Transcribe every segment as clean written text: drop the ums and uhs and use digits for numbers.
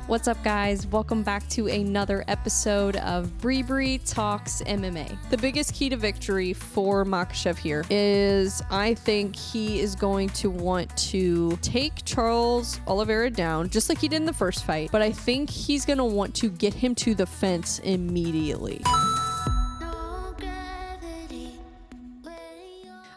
What's up, guys? Welcome back to another episode of BreBre Talks MMA. The biggest key to victory for Makhachev here is I think he is going to want to take Charles Oliveira down, just like he did in the first fight, but I think he's going to want to get him to the fence immediately.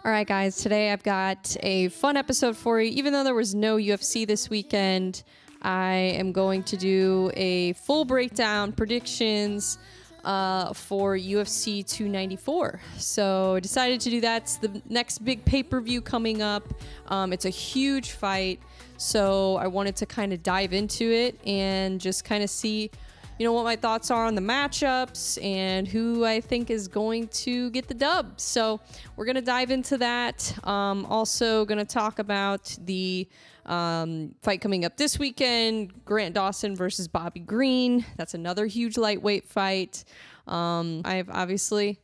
All right, guys, today I've got a fun episode for you. Even though there was no UFC this weekend, I am going to do a full breakdown, predictions for UFC 294. So I decided to do that. It's the next big pay-per-view coming up. It's a huge fight. So I wanted to kind of dive into it and just kind of see, what my thoughts are on the matchups and who I think is going to get the dub. So we're going to dive into that. Also going to talk about the fight coming up this weekend, Grant Dawson versus Bobby Green. That's another huge lightweight fight. I've obviously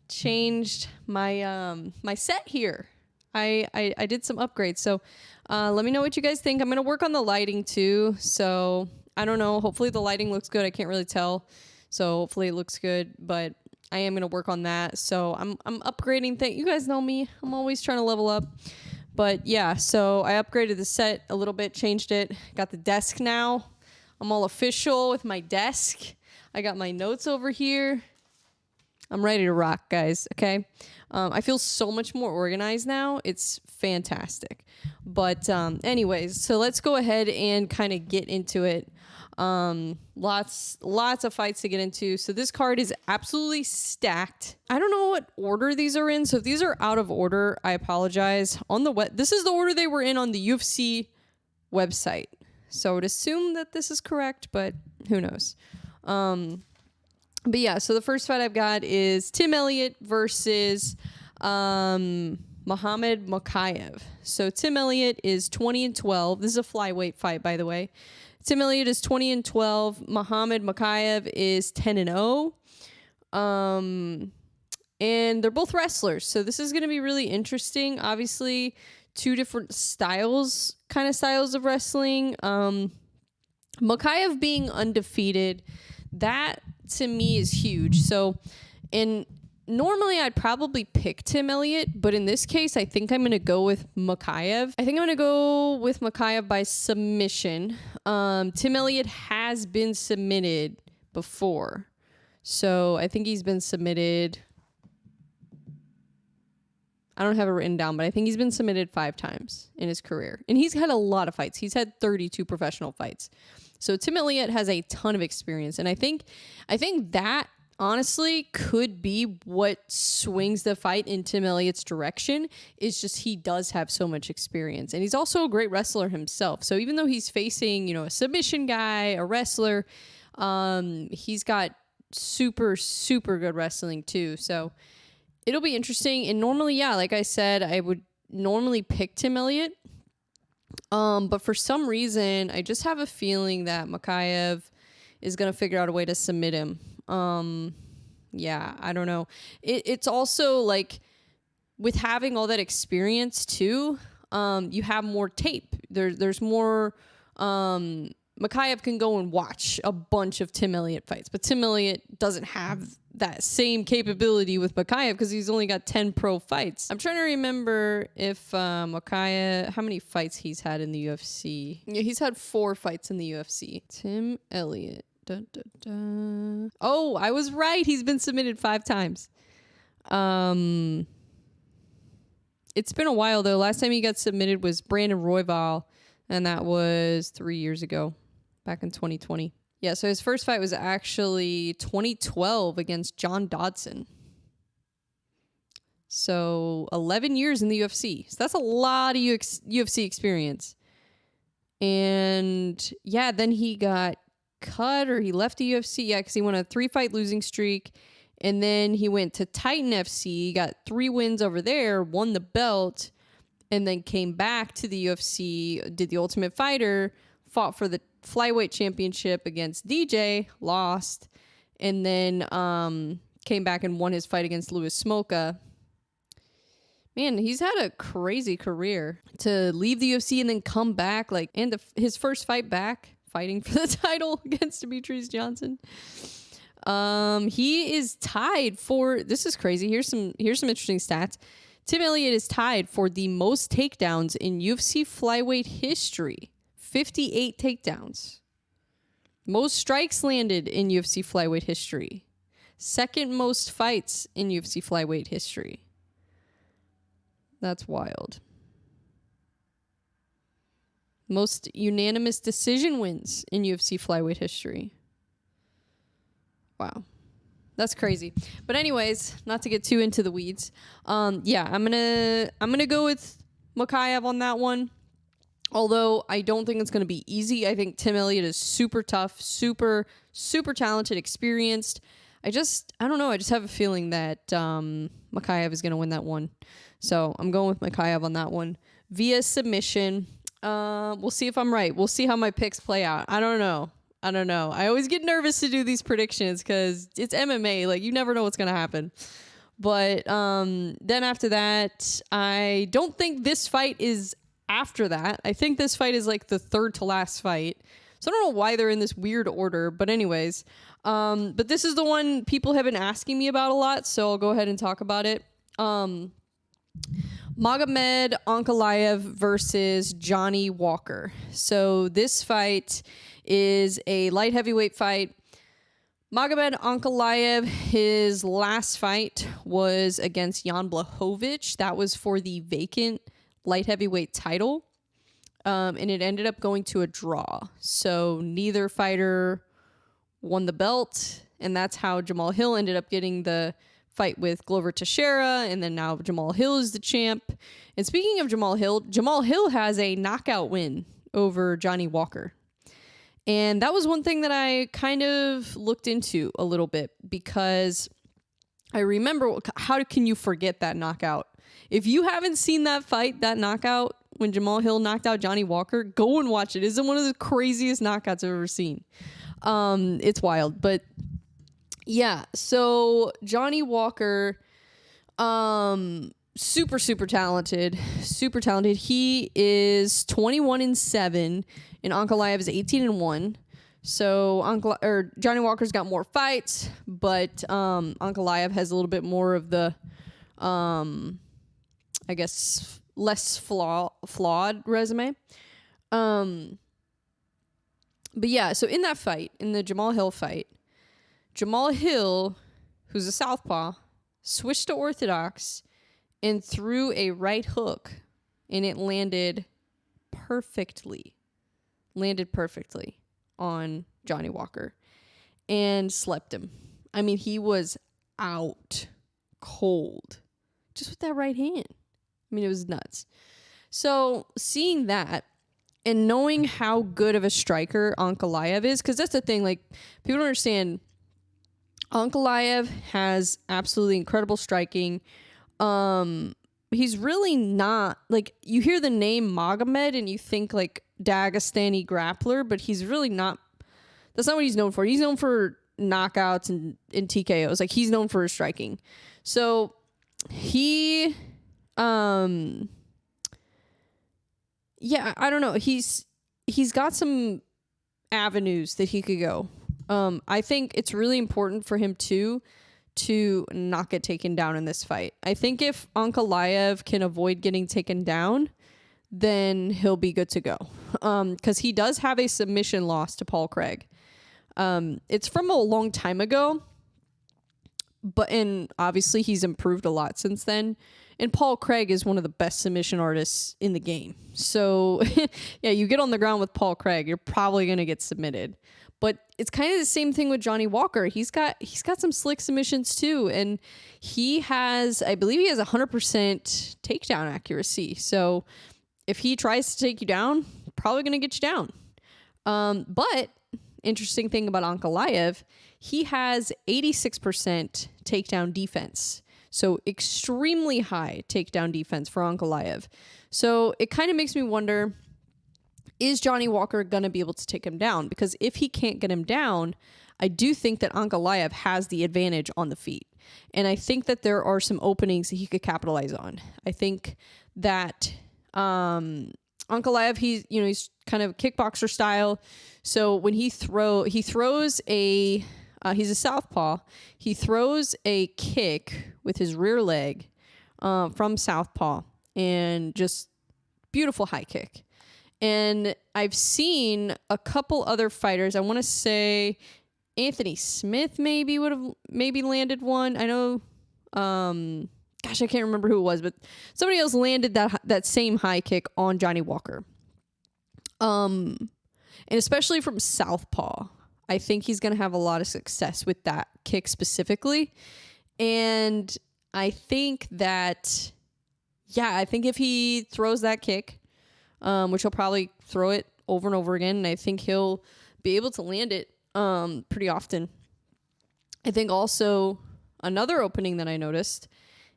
changed my my set here. I did some upgrades. So let me know what you guys think. I'm going to work on the lighting too. So I don't know. Hopefully the lighting looks good. I can't really tell. So hopefully it looks good, but I am going to work on that. So I'm upgrading things. You guys know me. I'm always trying to level up. But yeah, so I upgraded the set a little bit, changed it. Got the desk now. I'm all official with my desk. I got my notes over here. I'm ready to rock, guys. Okay. I feel so much more organized now. It's fantastic. But anyways, so let's go ahead and kind of get into it. Lots of fights to get into. So this card is absolutely stacked. I don't know what order these are in. So if these are out of order, I apologize. This is the order they were in on the UFC website. So I would assume that this is correct, but who knows? But yeah, so the first fight I've got is Tim Elliott versus Mohammad Mokaev. So Tim Elliott is 20-12. This is a flyweight fight, by the way. Tim Elliott is 20-12. Mohammad Mokaev is 10-0. And they're both wrestlers. So this is going to be really interesting. Obviously, two different styles of wrestling. Mokaev being undefeated, that to me is huge. So normally I'd probably pick Tim Elliott, but in this case, I think I'm going to go with Mokaev. I think I'm going to go with Mokaev by submission. Tim Elliott has been submitted before. So I think he's been submitted. I don't have it written down, but I think he's been submitted 5 times in his career. And he's had a lot of fights. He's had 32 professional fights. So Tim Elliott has a ton of experience. And I think that honestly could be what swings the fight in Tim Elliott's direction. Is just he does have so much experience. And he's also a great wrestler himself. So even though he's facing, a submission guy, a wrestler, he's got super, super good wrestling too. So it'll be interesting. And normally, yeah, like I said, I would normally pick Tim Elliott. But for some reason, I just have a feeling that Mokaev is going to figure out a way to submit him. Yeah, I don't know. It's also like with having all that experience too, you have more tape. There's more, Mokaev can go and watch a bunch of Tim Elliott fights, but Tim Elliott doesn't have that same capability with Mokaev because he's only got 10 pro fights. I'm trying to remember if Mokaev, how many fights he's had in the UFC. Yeah, he's had 4 fights in the UFC. Tim Elliott. Dun, dun, dun. Oh, I was right. He's been submitted 5 times. It's been a while, though. Last time he got submitted was Brandon Royval, and that was 3 years ago, back in 2020. Yeah, so his first fight was actually 2012 against John Dodson. So 11 years in the UFC. So that's a lot of UFC experience. And yeah, then he got cut or he left the UFC. Yeah, because he went on a 3-fight losing streak. And then he went to Titan FC, got 3 wins over there, won the belt, and then came back to the UFC, did the Ultimate Fighter, fought for the flyweight championship against DJ, lost, and then came back and won his fight against Louis Smolka. Man, he's had a crazy career to leave the UFC and then come back, his first fight back fighting for the title against Demetrius Johnson. He is tied for, this is crazy. Here's some interesting stats. Tim Elliott is tied for the most takedowns in UFC flyweight history. 58 takedowns. Most strikes landed in UFC flyweight history. Second most fights in UFC flyweight history. That's wild. Most unanimous decision wins in UFC flyweight history. Wow. That's crazy. But anyways, not to get too into the weeds. Yeah, I'm gonna go with Mokaev on that one. Although I don't think it's gonna be easy. I think Tim Elliott is super tough, super talented, experienced. I don't know. I just have a feeling that Mokaev is gonna win that one. So I'm going with Mokaev on that one via submission. We'll see if I'm right. We'll see how my picks play out. I don't know. I always get nervous to do these predictions because it's MMA. Like, you never know what's going to happen. But then after that, I don't think this fight is after that. I think this fight is like the third to last fight. So I don't know why they're in this weird order. But anyways, but this is the one people have been asking me about a lot. So I'll go ahead and talk about it. Magomed Ankalaev versus Johnny Walker. So this fight is a light heavyweight fight. Magomed Ankalaev, his last fight was against Jan Blachowicz. That was for the vacant light heavyweight title. And it ended up going to a draw. So neither fighter won the belt. And that's how Jamal Hill ended up getting the fight with Glover Teixeira. And then now Jamal Hill is the champ. And speaking of Jamal Hill has a knockout win over Johnny Walker. And that was one thing that I kind of looked into a little bit because I remember, how can you forget that knockout? If you haven't seen that fight, that knockout, when Jamal Hill knocked out Johnny Walker, go and watch it. It's one of the craziest knockouts I've ever seen. It's wild. But yeah, so Johnny Walker, super talented. He is 21-7. And Ankalaev is 18-1. So Johnny Walker's got more fights, but Ankalaev has a little bit more of the, I guess, less flawed resume. But yeah, so in that fight, in the Jamal Hill fight, Jamal Hill, who's a southpaw, switched to orthodox and threw a right hook, and it landed perfectly on Johnny Walker and slept him. I mean, he was out cold just with that right hand. I mean, it was nuts. So seeing that and knowing how good of a striker Ankalaev is, because that's the thing, like, people don't understand, Ankalaev has absolutely incredible striking. He's really not, like, you hear the name Magomed and you think like Dagestani grappler, but he's really not. That's not what he's known for. He's known for knockouts and TKOs. Like, he's known for his striking. So he, yeah, I don't know. He's got some avenues that he could go. I think it's really important for him to not get taken down in this fight. I think if Ankalaev can avoid getting taken down, then he'll be good to go. Because he does have a submission loss to Paul Craig. It's from a long time ago, and obviously he's improved a lot since then. And Paul Craig is one of the best submission artists in the game. So yeah, you get on the ground with Paul Craig, you're probably going to get submitted. But it's kind of the same thing with Johnny Walker. He's got some slick submissions too. And I believe he has 100% takedown accuracy. So if he tries to take you down, probably going to get you down. But interesting thing about Ankalaev, he has 86% takedown defense. So extremely high takedown defense for Ankalaev. So it kind of makes me wonder, is Johnny Walker going to be able to take him down? Because if he can't get him down, I do think that Ankalaev has the advantage on the feet. And I think that there are some openings that he could capitalize on. I think that Ankalaev, he's kind of kickboxer style. So when he throws a, he's a southpaw. He throws a kick with his rear leg from southpaw, and just beautiful high kick. And I've seen a couple other fighters. I want to say Anthony Smith maybe would have landed one. I know, gosh, I can't remember who it was, but somebody else landed that same high kick on Johnny Walker. And especially from southpaw, I think he's going to have a lot of success with that kick specifically. And I think that, I think if he throws that kick, which he'll probably throw it over and over again, and I think he'll be able to land it pretty often. I think also another opening that I noticed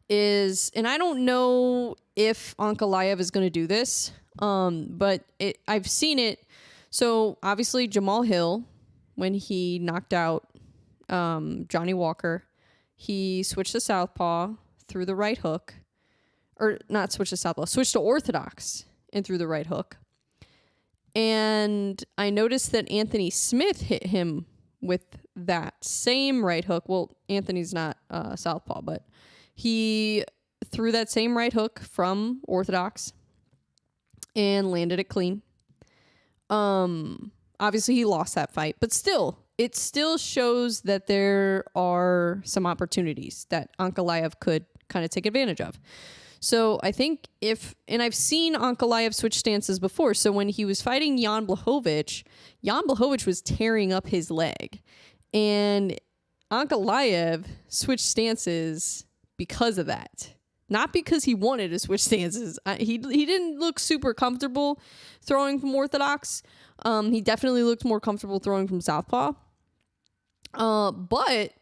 is, and I don't know if Ankalaev is going to do this, but I've seen it. So obviously Jamal Hill, when he knocked out Johnny Walker, he switched to southpaw, threw the right hook, or not switched to southpaw, switched to orthodox and threw the right hook. And I noticed that Anthony Smith hit him with that same right hook. Well, Anthony's not southpaw, but he threw that same right hook from orthodox and landed it clean. Obviously he lost that fight, but still, it still shows that there are some opportunities that Ankalaev could kind of take advantage of. So I think and I've seen Ankalaev switch stances before. So when he was fighting Jan Blachowicz was tearing up his leg, and Ankalaev switched stances because of that. Not because he wanted to switch stances. He didn't look super comfortable throwing from orthodox. He definitely looked more comfortable throwing from southpaw. But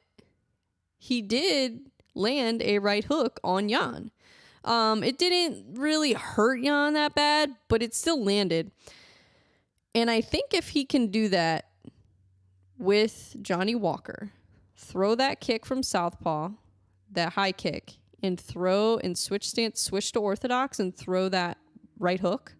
he did land a right hook on Jan. It didn't really hurt Jan that bad, but it still landed. And I think if he can do that with Johnny Walker, throw that kick from southpaw, that high kick, and throw and switch to orthodox and throw that right hook,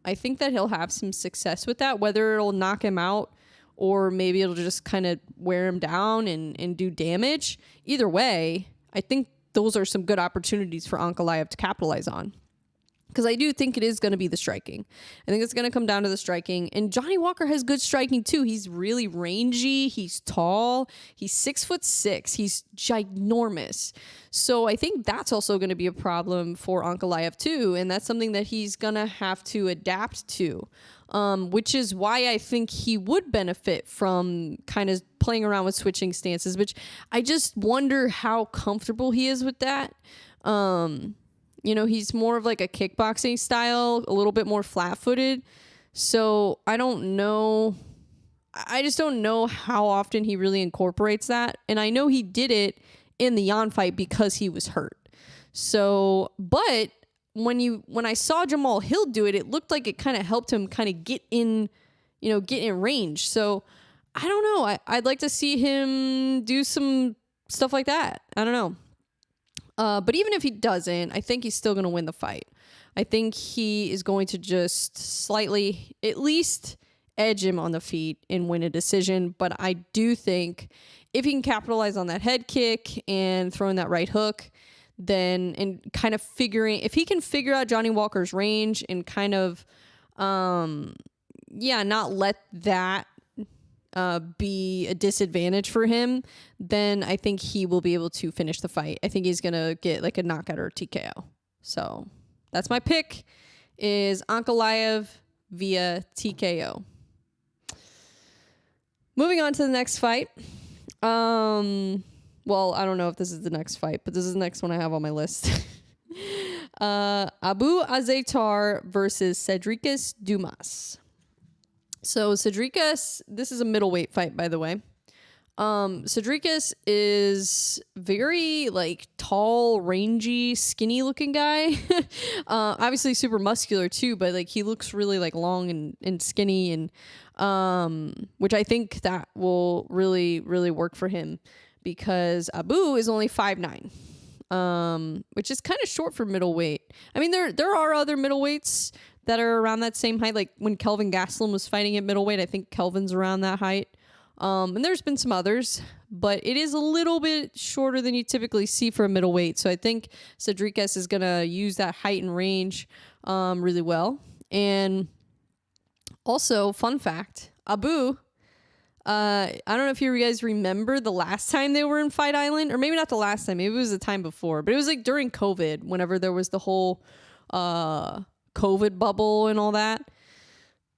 I think that he'll have some success with that, whether it'll knock him out or maybe it'll just kind of wear him down and do damage. Either way, I think those are some good opportunities for Ankalaev to capitalize on. Because I do think it is going to be the striking. I think it's going to come down to the striking. And Johnny Walker has good striking too. He's really rangy. He's tall. He's 6'6". He's ginormous. So I think that's also going to be a problem for Ankalaev too. And that's something that he's going to have to adapt to. Which is why I think he would benefit from kind of playing around with switching stances, which I just wonder how comfortable he is with that. He's more of like a kickboxing style, a little bit more flat-footed. So I don't know. I just don't know how often he really incorporates that. And I know he did it in the Jan fight because he was hurt. So, but when I saw Jamal Hill do it, it looked like it kind of helped him kind of get in range. So I don't know. I'd like to see him do some stuff like that. I don't know. But even if he doesn't, I think he's still going to win the fight. I think he is going to just slightly, at least, edge him on the feet and win a decision. But I do think if he can capitalize on that head kick and throwing that right hook, then, and kind of if he can figure out Johnny Walker's range and kind of, not let that be a disadvantage for him, then I think he will be able to finish the fight. I think he's going to get like a knockout or a TKO. So that's my pick, is Ankalaev via TKO. Moving on to the next fight. Well, I don't know if this is the next fight, but this is the next one I have on my list. Abu Azaitar versus Sedriques Dumas. So Sedriques, this is a middleweight fight, by the way. Sedriques is very like tall, rangy, skinny looking guy. Obviously super muscular too, but like he looks really like long and skinny, and which I think that will really, really work for him, because Abu is only 5'9". which is kind of short for middleweight. I mean, there are other middleweights that are around that same height. Like when Kelvin Gastelum was fighting at middleweight, I think Kelvin's around that height. And there's been some others, but it is a little bit shorter than you typically see for a middleweight. So I think Sedriques is going to use that height and range really well. And also, fun fact, Abu, I don't know if you guys remember the last time they were in Fight Island, or maybe not the last time, maybe it was the time before, but it was like during COVID, whenever there was the whole COVID bubble and all that.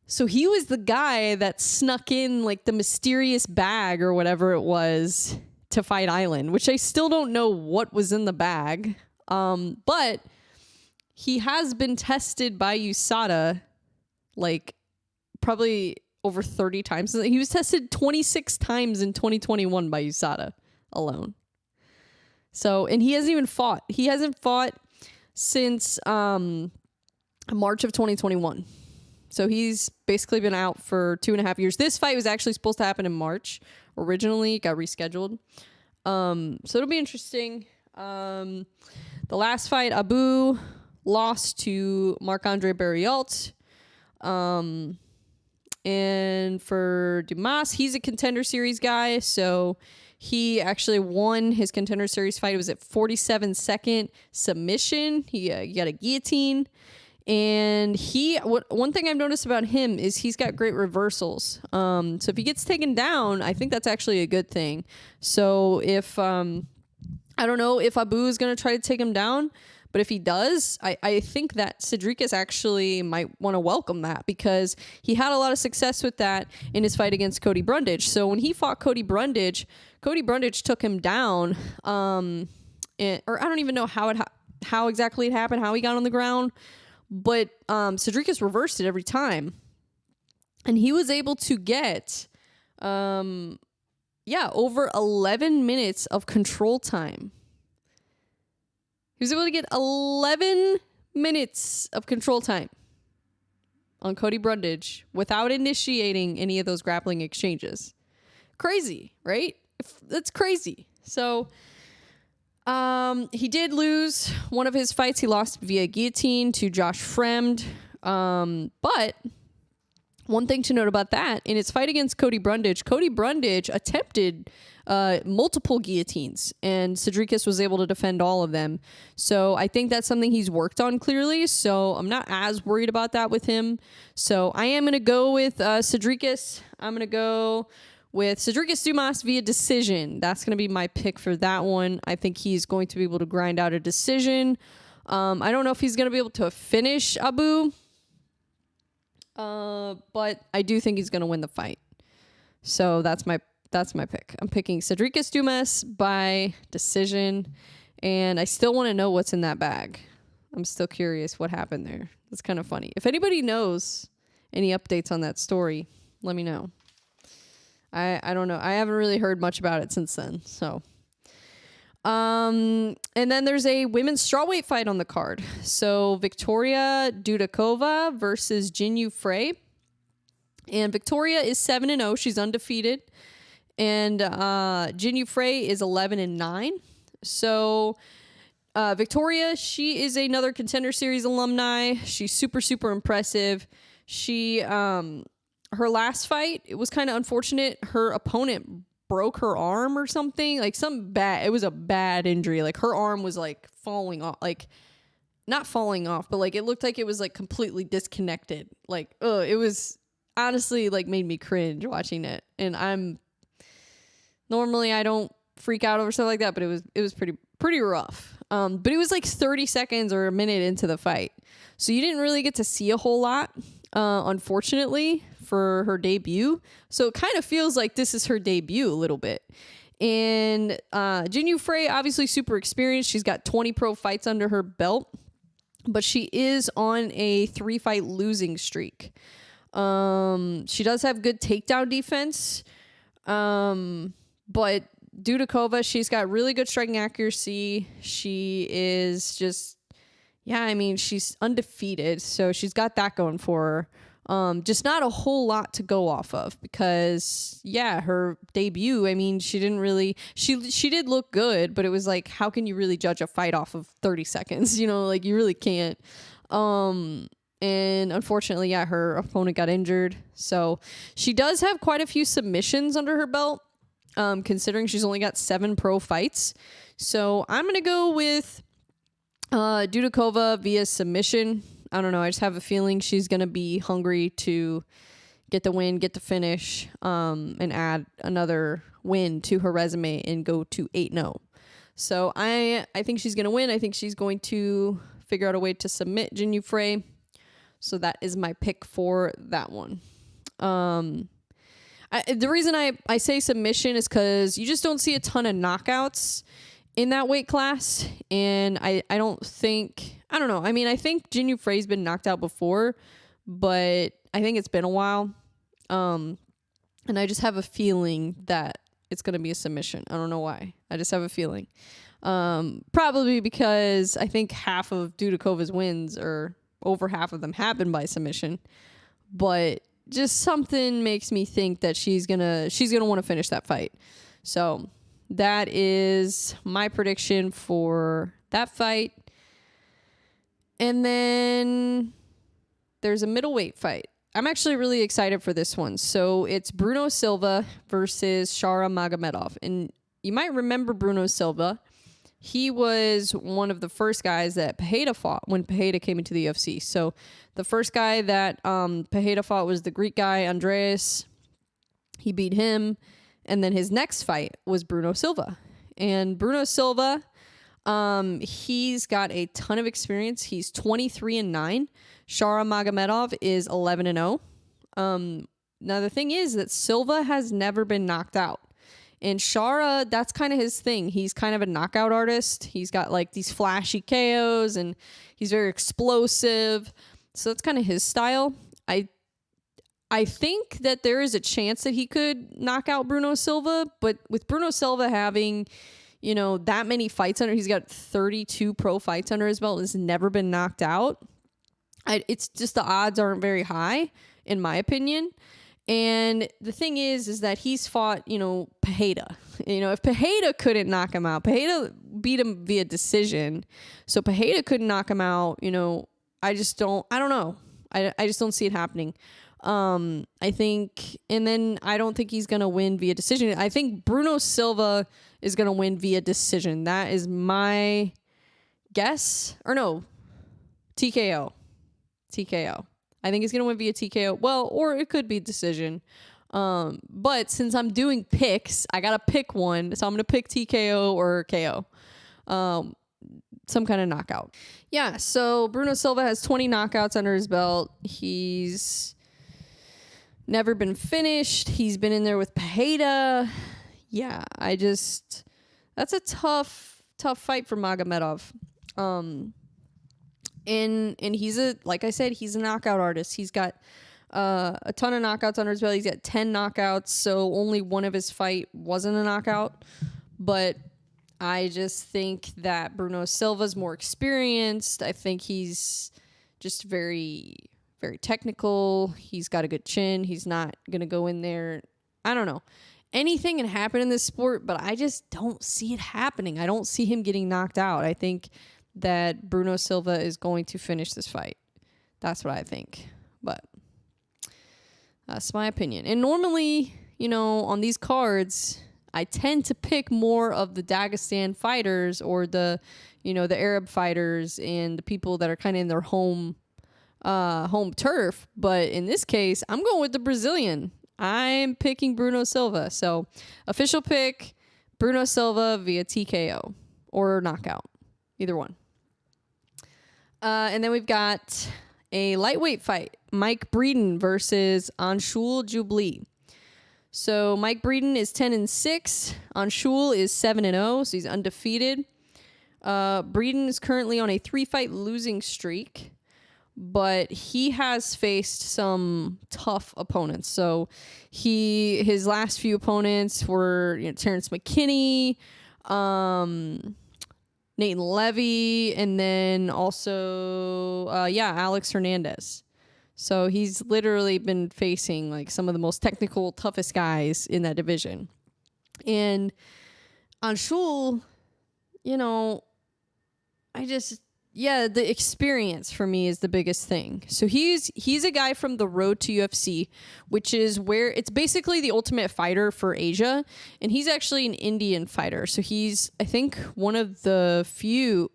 So he was the guy that snuck in like the mysterious bag or whatever it was to Fight Island, which I still don't know what was in the bag. But he has been tested by USADA like probably over 30 times. He was tested 26 times in 2021 by USADA alone. So, and he hasn't even fought. He hasn't fought since March of 2021. So he's basically been out for 2.5 years. This fight was actually supposed to happen in March. Originally, it got rescheduled. So it'll be interesting. The last fight, Abu lost to Marc-Andre Barriault. And for Dumas, he's a Contender Series guy. So he actually won his Contender Series fight. It was at 47-second submission. He got a guillotine. And one thing I've noticed about him is he's got great reversals. So if he gets taken down, I think that's actually a good thing. So if, I don't know if Abu is going to try to take him down, but if he does, I think that Sedriques actually might want to welcome that, because he had a lot of success with that in his fight against Cody Brundage. So when he fought Cody Brundage took him down, or I don't even know how exactly it happened, how he got on the ground. But Sedriques reversed it every time. And he was able to get, over 11 minutes of control time. He was able to get 11 minutes of control time on Cody Brundage without initiating any of those grappling exchanges. Crazy, right? That's crazy. So he did lose one of his fights. He lost via guillotine to Josh Fremd. But one thing to note about that, in his fight against Cody Brundage attempted multiple guillotines, and Sedriques was able to defend all of them. So I think that's something he's worked on clearly. So I'm not as worried about that with him. So I am going to go with Sedriques. I'm going to go with Sedriques Dumas via decision. That's going to be my pick for that one. I think he's going to be able to grind out a decision. I don't know if he's going to be able to finish Abu, but I do think he's going to win the fight. So that's my pick. I'm picking Sedriques Dumas by decision, and I still want to know what's in that bag. I'm still curious what happened there. It's kind of funny. If anybody knows any updates on that story, let me know. I don't know. I haven't really heard much about it since then. So, and then there's a women's strawweight fight on the card. So Victoria Dudakova versus Jinh Frey. And Victoria is 7-0. She's undefeated. And Jinh Frey is 11-9. So Victoria, she is another Contender Series alumni. She's super, super impressive. She her last fight, it was kind of unfortunate. Her opponent broke her arm or something, like it was a bad injury. Like her arm was like falling off, like not falling off, but like it looked like it was like completely disconnected. Like, it was honestly like made me cringe watching it. And normally I don't freak out over stuff like that, but it was pretty rough. But it was like 30 seconds or a minute into the fight. So you didn't really get to see a whole lot, unfortunately, for her debut. So it kind of feels like this is her debut a little bit. And Jinh Frey, obviously super experienced. She's got 20 pro fights under her belt, but she is on a 3-fight losing streak. She does have good takedown defense. But Dudakova, she's got really good striking accuracy. She is just, she's undefeated. So she's got that going for her. Just not a whole lot to go off of because, yeah, her debut, I mean, she didn't really, she did look good, but it was like, how can you really judge a fight off of 30 seconds? You know, like you really can't. And unfortunately, yeah, her opponent got injured. So she does have quite a few submissions under her belt, considering she's only got 7 pro fights. So I'm going to go with Dudakova via submission. I don't know. I just have a feeling she's going to be hungry to get the win, get the finish, and add another win to her resume and go to 8-0. So I think she's going to win. I think she's going to figure out a way to submit Jinh Frey. So that is my pick for that one. The reason I say submission is because you just don't see a ton of knockouts in that weight class. And I don't know. I mean, I think Jinh Frey's been knocked out before, but I think it's been a while. And I just have a feeling that it's going to be a submission. I don't know why. I just have a feeling. Probably because I think half of Dudakova's wins, or over half of them, happen by submission. But just something makes me think that she's gonna want to finish that fight. So that is my prediction for that fight. And then there's a middleweight fight. I'm actually really excited for this one. So it's Bruno Silva versus Shara Magomedov. And you might remember Bruno Silva. He was one of the first guys that Pereira fought when Pereira came into the UFC. So the first guy that Pereira fought was the Greek guy, Andreas. He beat him. And then his next fight was Bruno Silva. And Bruno Silva, he's got a ton of experience. He's 23-9. Shara Magomedov is 11-0. Now the thing is that Silva has never been knocked out. And Shara, that's kind of his thing. He's kind of a knockout artist. He's got like these flashy KOs and he's very explosive. So that's kind of his style. I think that there is a chance that he could knock out Bruno Silva, but with Bruno Silva having, you know, that many fights under, he's got 32 pro fights under his belt, has never been knocked out. It's just the odds aren't very high, in my opinion. And the thing is that he's fought, you know, Pereira. You know, if Pereira couldn't knock him out, Pereira beat him via decision. So Pereira couldn't knock him out, you know, I don't know. I just don't see it happening. I think, and then I don't think he's going to win via decision. I think Bruno Silva is going to win via decision. That is my guess. Or no, TKO. I think he's going to win via TKO. Well, or it could be decision. But since I'm doing picks, I got to pick one. So I'm going to pick TKO or KO. Some kind of knockout. Yeah, so Bruno Silva has 20 knockouts under his belt. He's never been finished. He's been in there with Pereira. Yeah, that's a tough fight for Magomedov. And he's like I said, he's a knockout artist. He's got a ton of knockouts under his belt. He's got 10 knockouts, so only one of his fight wasn't a knockout. But I just think that Bruno Silva's more experienced. I think he's just very, very technical. He's got a good chin. He's not going to go in there. I don't know. Anything can happen in this sport, but I just don't see it happening. I don't see him getting knocked out. I think that Bruno Silva is going to finish this fight. That's what I think. But that's my opinion. And normally, you know, on these cards, I tend to pick more of the Dagestan fighters or the, you know, the Arab fighters and the people that are kind of in their home turf. But in this case, I'm going with the Brazilian. I'm picking Bruno Silva. So official pick, Bruno Silva via TKO or knockout. Either one. And then we've got a lightweight fight. Mike Breeden versus Anshul Jubli. So Mike Breeden is 10-6. Anshul is 7-0, so he's undefeated. Breeden is currently on a 3-fight losing streak, but he has faced some tough opponents. So his last few opponents were, you know, Terrence McKinney, Nathan Levy, and then also Alex Hernandez. So he's literally been facing like some of the most technical, toughest guys in that division. And Anshul, the experience for me is the biggest thing. So he's a guy from the road to UFC, which is where it's basically the ultimate fighter for Asia. And he's actually an Indian fighter. So he's, I think, one of the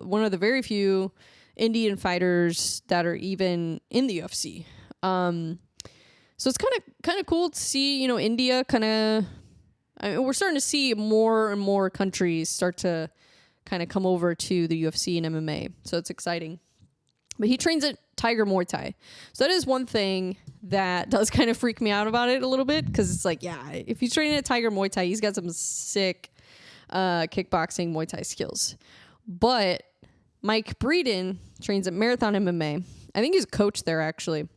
very few Indian fighters that are even in the UFC. So it's kind of cool to see, India we're starting to see more and more countries start to kind of come over to the UFC and MMA. So it's exciting. But he trains at Tiger Muay Thai. So that is one thing that does kind of freak me out about it a little bit, because it's like, yeah, if he's training at Tiger Muay Thai, he's got some sick kickboxing Muay Thai skills. But Mike Breeden trains at Marathon MMA. I think he's a coach there, actually,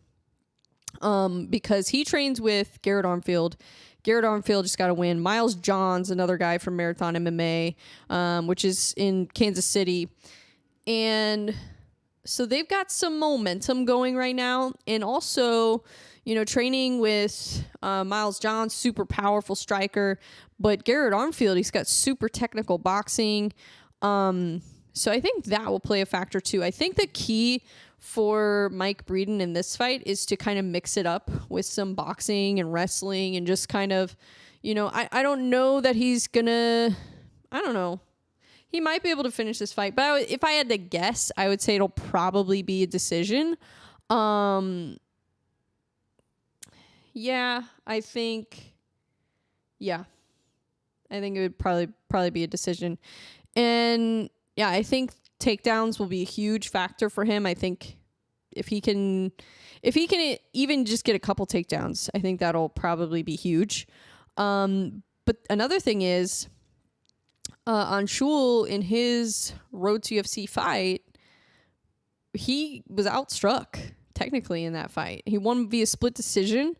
because he trains with Garrett Armfield. Garrett Armfield just got a win. Miles Johns, another guy from Marathon MMA, which is in Kansas City. And so they've got some momentum going right now. And also, training with Miles Johns, super powerful striker. But Garrett Armfield, he's got super technical boxing. So I think that will play a factor too. I think the key for Mike Breeden in this fight is to kind of mix it up with some boxing and wrestling and just kind of, I don't know that he's gonna, I don't know. He might be able to finish this fight, but if I had to guess, I would say it'll probably be a decision. I think it would probably be a decision. And yeah, I think takedowns will be a huge factor for him. I think if he can even just get a couple takedowns, I think that'll probably be huge. But another thing is, Anshul, in his road to UFC fight, he was outstruck technically in that fight. He won via split decision.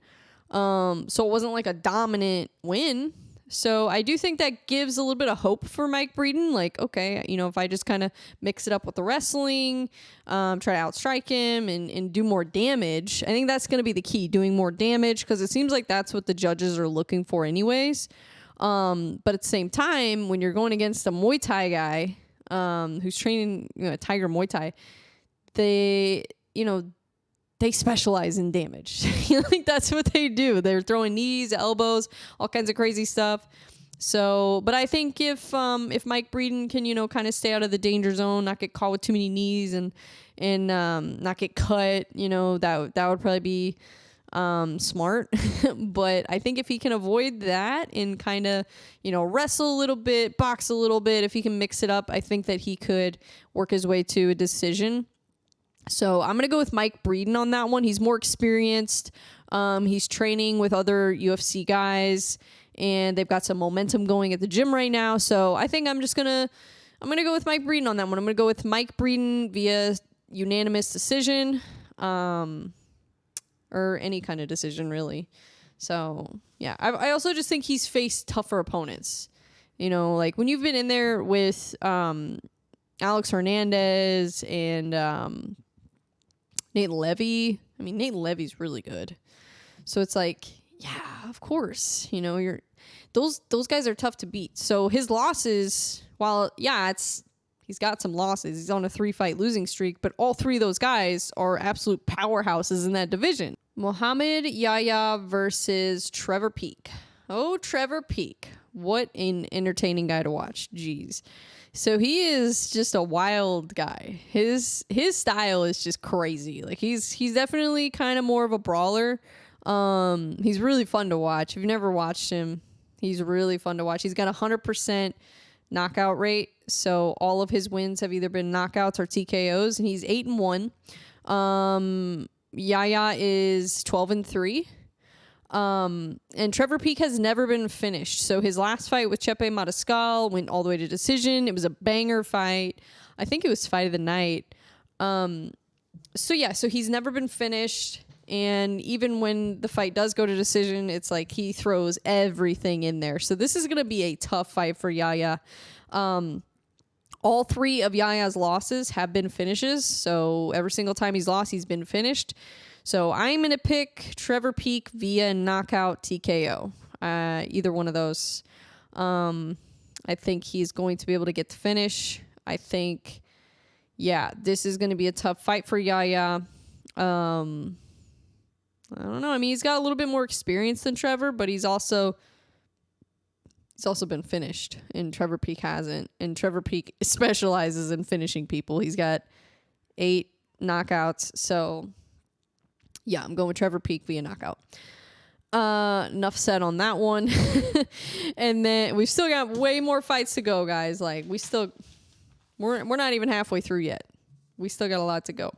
So it wasn't like a dominant win. So I do think that gives a little bit of hope for Mike Breeden. Like, okay, if I just kind of mix it up with the wrestling, try to outstrike him and do more damage, I think that's going to be the key, doing more damage, because it seems like that's what the judges are looking for anyways. But at the same time, when you're going against a Muay Thai guy who's training Tiger Muay Thai, they specialize in damage. Like that's what they do. They're throwing knees, elbows, all kinds of crazy stuff. So, but I think if Mike Breeden can, kind of stay out of the danger zone, not get caught with too many knees and not get cut, that would probably be smart. But I think if he can avoid that and kind of, wrestle a little bit, box a little bit, if he can mix it up, I think that he could work his way to a decision. So I'm going to go with Mike Breeden on that one. He's more experienced. He's training with other UFC guys, and they've got some momentum going at the gym right now. So I think I'm going to go with Mike Breeden on that one. I'm going to go with Mike Breeden via unanimous decision, or any kind of decision really. So yeah, I also just think he's faced tougher opponents. Like when you've been in there with Alex Hernandez and Nate Levy. I mean, Nate Levy's really good. So it's like, yeah, of course, those guys are tough to beat. So his losses, while he's got some losses, he's on a 3-fight losing streak, but all 3 of those guys are absolute powerhouses in that division. Mohammad Yahya versus Trevor Peek. Oh, Trevor Peek. What an entertaining guy to watch. Jeez. So he is just a wild guy. His style is just crazy. Like he's definitely kind of more of a brawler. He's really fun to watch. If you've never watched him, he's really fun to watch. He's got 100% knockout rate. So all of his wins have either been knockouts or TKOs, and he's 8-1. Yahya is 12-3. And Trevor Peek has never been finished. So his last fight with Chepe Mariscal went all the way to decision. It was a banger fight. I think it was fight of the night. So he's never been finished. And even when the fight does go to decision, it's like he throws everything in there. So this is going to be a tough fight for Yahya. All 3 of Yahya's losses have been finishes. So every single time he's lost, he's been finished. So I'm going to pick Trevor Peek via knockout TKO. Either one of those. I think he's going to be able to get the finish. I think, this is going to be a tough fight for Yahya. I don't know. I mean, he's got a little bit more experience than Trevor, but he's also been finished, and Trevor Peek hasn't. And Trevor Peek specializes in finishing people. He's got 8 knockouts. So, I'm going with Trevor Peek via knockout. Enough said on that one. And then we've still got way more fights to go, guys. Like, we're not even halfway through yet. We still got a lot to go.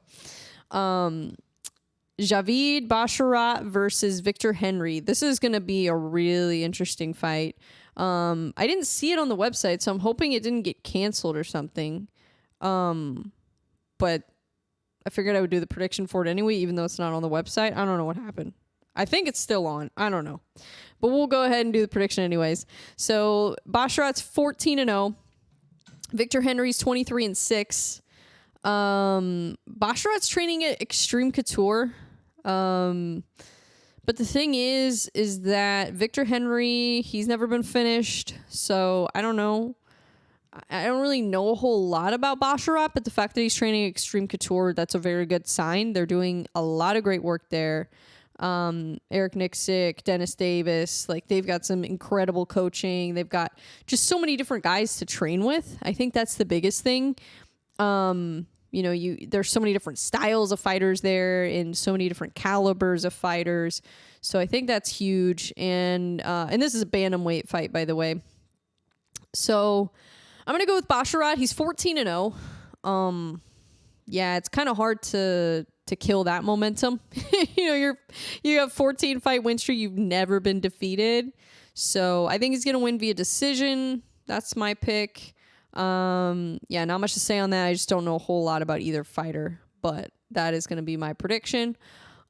Javid Basharat versus Victor Henry. This is going to be a really interesting fight. I didn't see it on the website, so I'm hoping it didn't get canceled or something. But I figured I would do the prediction for it anyway, even though it's not on the website. I don't know what happened. I think it's still on. I don't know. But we'll go ahead and do the prediction anyways. So Basharat's 14-0. Victor Henry's 23-6. Basharat's training at Extreme Couture. But the thing is that Victor Henry, he's never been finished. So I don't know. I don't really know a whole lot about Basharat, but the fact that he's training at Extreme Couture, that's a very good sign. They're doing a lot of great work there. Eric Nixick, Dennis Davis, like they've got some incredible coaching. They've got just so many different guys to train with. I think that's the biggest thing. There's so many different styles of fighters there and so many different calibers of fighters. So I think that's huge. And this is a bantamweight fight, by the way. So I'm going to go with Basharat. He's 14-0. It's kind of hard to kill that momentum. You have 14 fight win streak. You've never been defeated. So I think he's going to win via decision. That's my pick. Not much to say on that. I just don't know a whole lot about either fighter, but that is going to be my prediction.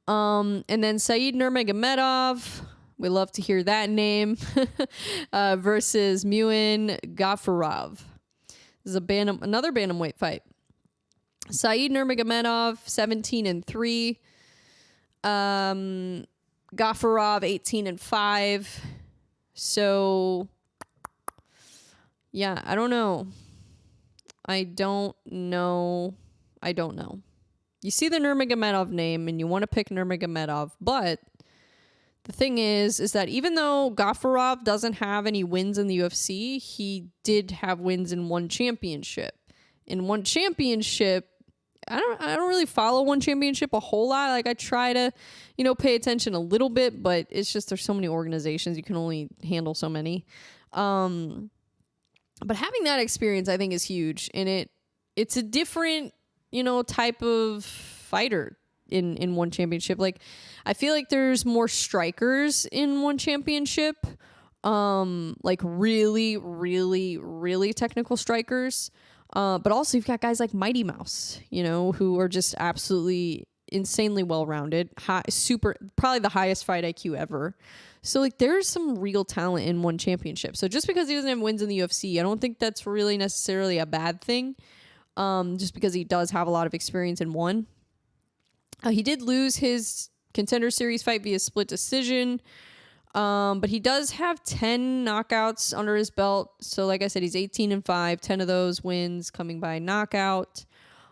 And then Said Nurmagomedov, we love to hear that name, versus Muin Gafurov. This is another bantamweight fight. Said Nurmagomedov, 17-3. Gafurov, 18-5. So, I don't know. I don't know. You see the Nurmagomedov name and you want to pick Nurmagomedov, but the thing is that even though Gafurov doesn't have any wins in the UFC, he did have wins in one championship. In one championship, I don't really follow one championship a whole lot. Like I try to, pay attention a little bit, but it's just there's so many organizations, you can only handle so many. But having that experience, I think, is huge, and it's a different, type of fighter in one championship. Like I feel like there's more strikers in one championship, like really, really, really technical strikers. But also you've got guys like Mighty Mouse, who are just absolutely insanely well-rounded, probably the highest fight IQ ever. So like there's some real talent in one championship. So just because he doesn't have wins in the UFC, I don't think that's really necessarily a bad thing. Just because he does have a lot of experience in one. He did lose his Contender Series fight via split decision. But he does have 10 knockouts under his belt. So like I said, he's 18-5, 10 of those wins coming by knockout.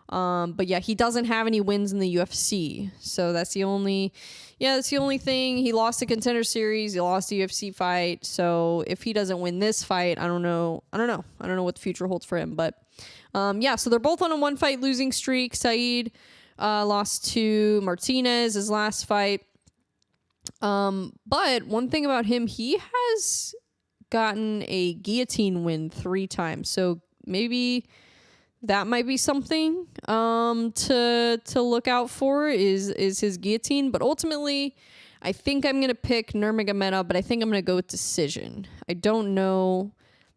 But he doesn't have any wins in the UFC. So that's the only thing. He lost the Contender Series. He lost the UFC fight. So if he doesn't win this fight, I don't know what the future holds for him. But, so they're both on a 1-fight losing streak. Said, lost to Martinez his last fight. But one thing about him, he has gotten a guillotine win 3 times. So maybe that might be something to look out for is his guillotine. But ultimately, I think I'm going to pick Nurmagomedov, but I think I'm going to go with decision. I don't know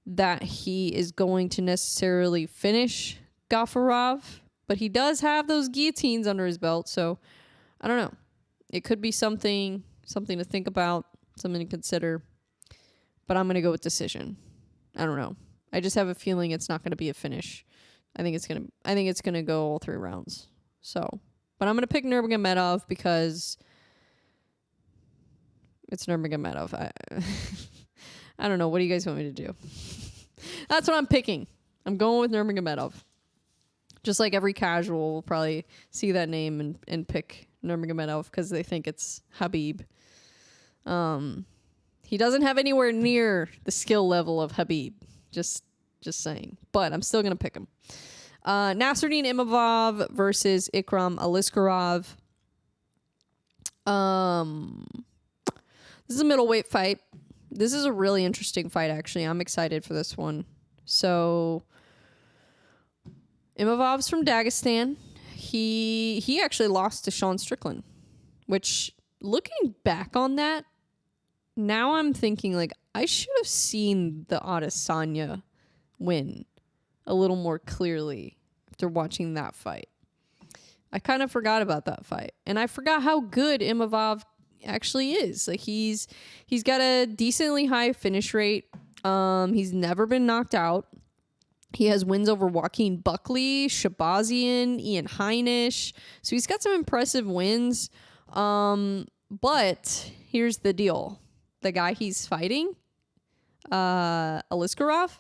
that he is going to necessarily finish Gafurov, but he does have those guillotines under his belt. So I don't know. It could be something to think about, something to consider. But I'm going to go with decision. I don't know. I just have a feeling it's not going to be a finish. I think it's going to go all 3 rounds. So But I'm going to pick Nurmagomedov because it's Nurmagomedov. I don't know. What do you guys want me to do? That's what I'm picking. I'm going with Nurmagomedov. Just like every casual will probably see that name and pick Nurmagomedov because they think it's Khabib. He doesn't have anywhere near the skill level of Khabib. Just saying. But I'm still going to pick him. Nasruddin Imavov versus Ikram Aliskerov. This is a middleweight fight. This is a really interesting fight, actually. I'm excited for this one. So, Imavov's from Dagestan. He actually lost to Sean Strickland, which, looking back on that, now I'm thinking, like, I should have seen the Adesanya win a little more clearly after watching that fight. I kind of forgot about that fight. And I forgot how good Imavov actually is. Like, he's got a decently high finish rate. He's never been knocked out. He has wins over Joaquin Buckley, Shabazian, Ian Heinisch. So he's got some impressive wins. But here's the deal. The guy he's fighting, Aliskerov,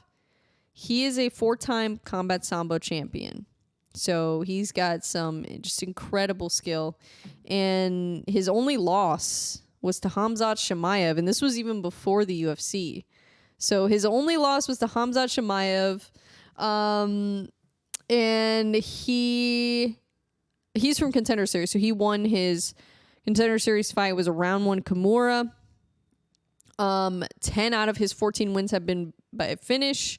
he is a 4-time Combat Sambo champion. So he's got some just incredible skill. And his only loss was to Khamzat Chimaev. And this was even before the UFC. So his only loss was to Khamzat Chimaev. And he's from Contender Series. So he won his Contender Series fight. It was a round 1 Kimura. 10 out of his 14 wins have been by finish.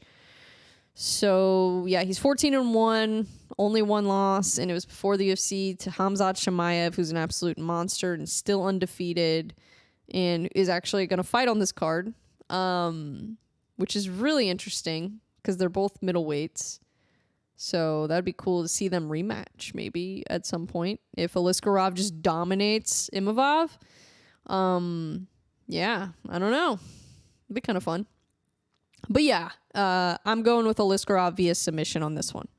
So yeah, he's 14-1, only 1 loss, and it was before the UFC to Khamzat Chimaev, who's an absolute monster and still undefeated, and is actually going to fight on this card, which is really interesting because they're both middleweights. So that'd be cool to see them rematch maybe at some point if Aliskerov just dominates Imavov. Yeah, I don't know. It'd be kind of fun. But yeah, I'm going with Aliskerov via submission on this one.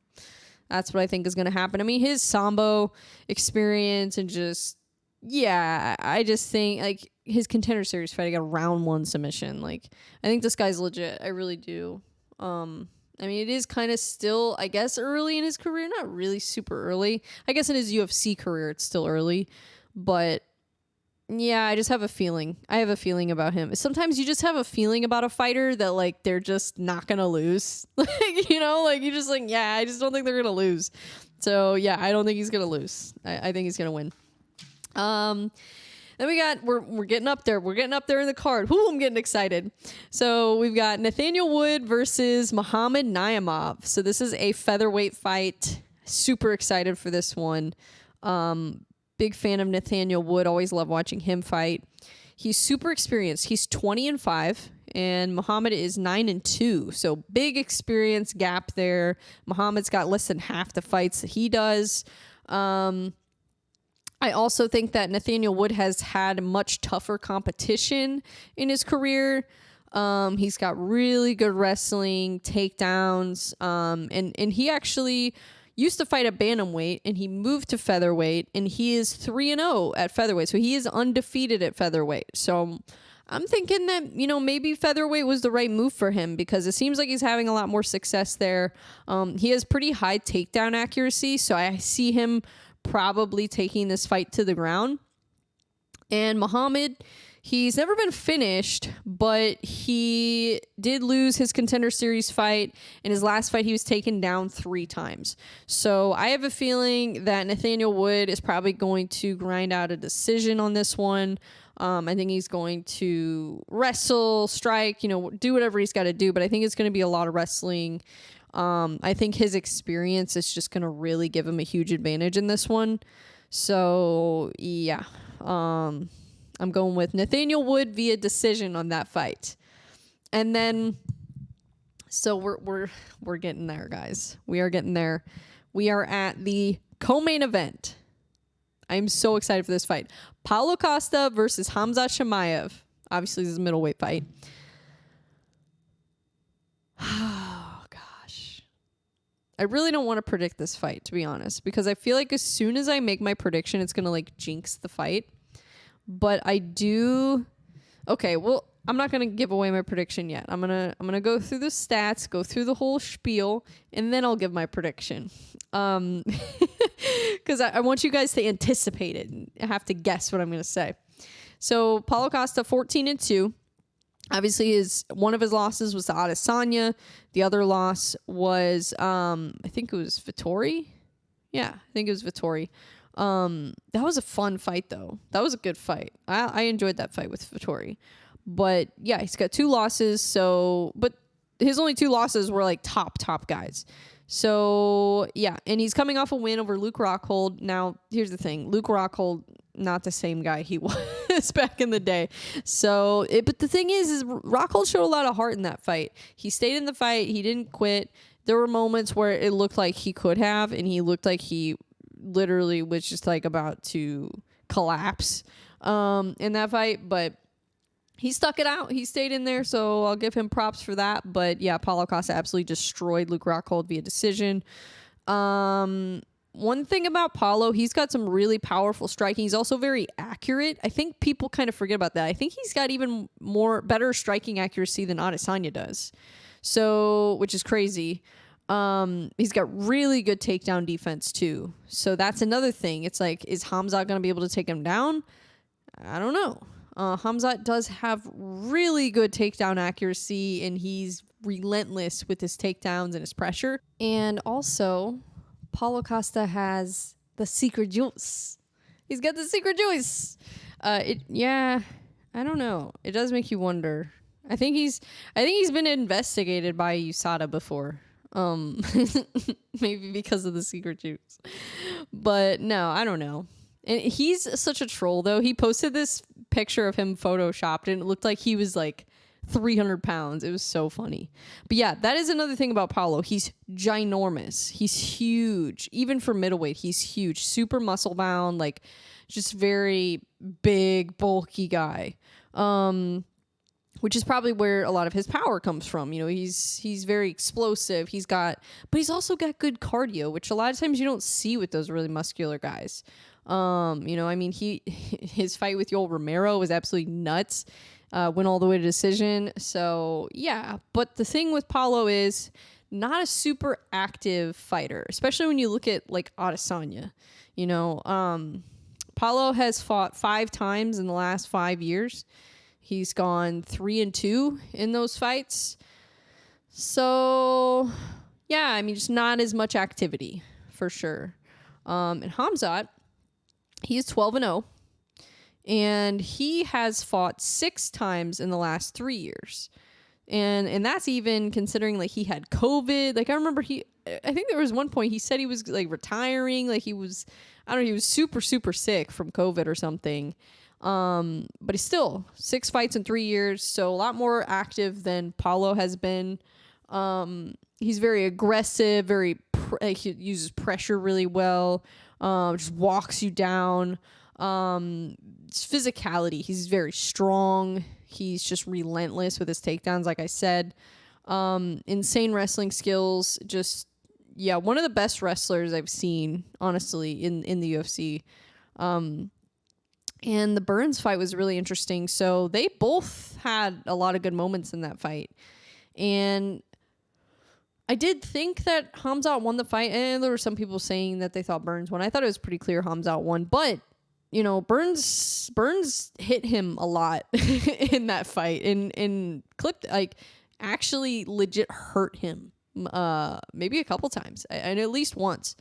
That's what I think is going to happen. I mean, his Sambo experience and just, yeah, I just think, like, his Contender Series fight, I got a round 1 submission. Like, I think this guy's legit. I really do. I mean, it is kind of still, I guess, early in his career. Not really super early. I guess in his UFC career, it's still early. But yeah, I just have a feeling. I have a feeling about him. Sometimes you just have a feeling about a fighter that, like, they're just not going to lose. Like, you know, like, you just like, yeah, I just don't think they're going to lose. So, yeah, I don't think he's going to lose. I think he's going to win. Then we got, we're getting up there. We're getting up there in the card. Whoo, I'm getting excited. So we've got Nathaniel Wood versus Mohammad Naimov. So this is a featherweight fight. Super excited for this one. Big fan of Nathaniel Wood. Always love watching him fight. He's super experienced. He's 20-5, and Mohammad is 9-2. So big experience gap there. Mohammad's got less than half the fights that he does. I also think that Nathaniel Wood has had much tougher competition in his career. He's got really good wrestling, takedowns, and he actually used to fight at bantamweight, and he moved to featherweight, and he is 3-0 at featherweight. So he is undefeated at featherweight. So I'm thinking that, you know, maybe featherweight was the right move for him because it seems like he's having a lot more success there. He has pretty high takedown accuracy, so I see him probably taking this fight to the ground. And Mohammad, he's never been finished, but he did lose his Contender Series fight. In his last fight, he was taken down 3 times. So I have a feeling that Nathaniel Wood is probably going to grind out a decision on this one. I think he's going to wrestle, strike, you know, do whatever he's got to do. But I think it's going to be a lot of wrestling. I think his experience is just going to really give him a huge advantage in this one. So, yeah. I'm going with Nathaniel Wood via decision on that fight. And then, so we're getting there, guys. We are getting there. We are at the co-main event. I'm so excited for this fight. Paulo Costa versus Khamzat Chimaev. Obviously, this is a middleweight fight. Oh, gosh. I really don't want to predict this fight, to be honest, because I feel like as soon as I make my prediction, it's going to like jinx the fight. But I do. Okay, well, I'm not going to give away my prediction yet. I'm going to go through the stats, go through the whole spiel, and then I'll give my prediction. Cuz I want you guys to anticipate it and have to guess what I'm going to say. So, Paulo Costa 14-2. Obviously, one of his losses was to Adesanya. The other loss was I think it was Vettori. Yeah, I think it was Vettori. That was a fun fight though. That was a good fight. I enjoyed that fight with Vettori. But yeah, he's got 2 losses. But his only 2 losses were like top guys. So yeah, and he's coming off a win over Luke Rockhold. Now, here's the thing. Luke Rockhold, not the same guy he was back in the day. So, but the thing is Rockhold showed a lot of heart in that fight. He stayed in the fight. He didn't quit. There were moments where it looked like he could have, and he looked like he literally was just like about to collapse in that fight, but he stuck it out. He stayed in there, so I'll give him props for that. But yeah, Paulo Costa absolutely destroyed Luke Rockhold via decision. One thing about Paulo, he's got some really powerful striking. He's also very accurate. I think people kind of forget about that. I think he's got even better striking accuracy than Adesanya does. So, which is crazy. He's got really good takedown defense too. So that's another thing. It's like, is Khamzat going to be able to take him down? I don't know. Khamzat does have really good takedown accuracy, and he's relentless with his takedowns and his pressure. And also, Paulo Costa has the secret juice. He's got the secret juice. Yeah, I don't know. It does make you wonder. I think he's been investigated by USADA before. Maybe because of the secret juice. But no, I don't know. And he's such a troll though. He posted this picture of him photoshopped and it looked like he was like 300 pounds. It was so funny. But yeah, that is another thing about Paulo. He's ginormous. He's huge. Even for middleweight, he's huge. Super muscle bound, like just very big, bulky guy. Which is probably where a lot of his power comes from. You know, he's very explosive. But he's also got good cardio, which a lot of times you don't see with those really muscular guys. You know, I mean, his fight with Yoel Romero was absolutely nuts. Went all the way to decision. So yeah, but the thing with Paulo is not a super active fighter, especially when you look at like Adesanya. You know, Paulo has fought 5 times in the last 5 years. He's gone 3-2 in those fights. So, yeah, I mean, just not as much activity for sure. And Khamzat, he's 12-0. And he has fought 6 times in the last 3 years. And that's even considering, like, he had COVID. Like, I remember I think there was one point he said he was, like, retiring. Like, he was super, super sick from COVID or something. But he's still 6 fights in 3 years, so a lot more active than Paulo has been. He's very aggressive, he uses pressure really well, just walks you down. Physicality, he's very strong. He's just relentless with his takedowns, like I said. Insane wrestling skills, just, yeah, one of the best wrestlers I've seen, honestly, in the UFC. And the Burns fight was really interesting. So they both had a lot of good moments in that fight. And I did think that Khamzat won the fight. And there were some people saying that they thought Burns won. I thought it was pretty clear Khamzat won. But, you know, Burns hit him a lot in that fight. And clipped, like, actually legit hurt him. Maybe a couple times. And at least once.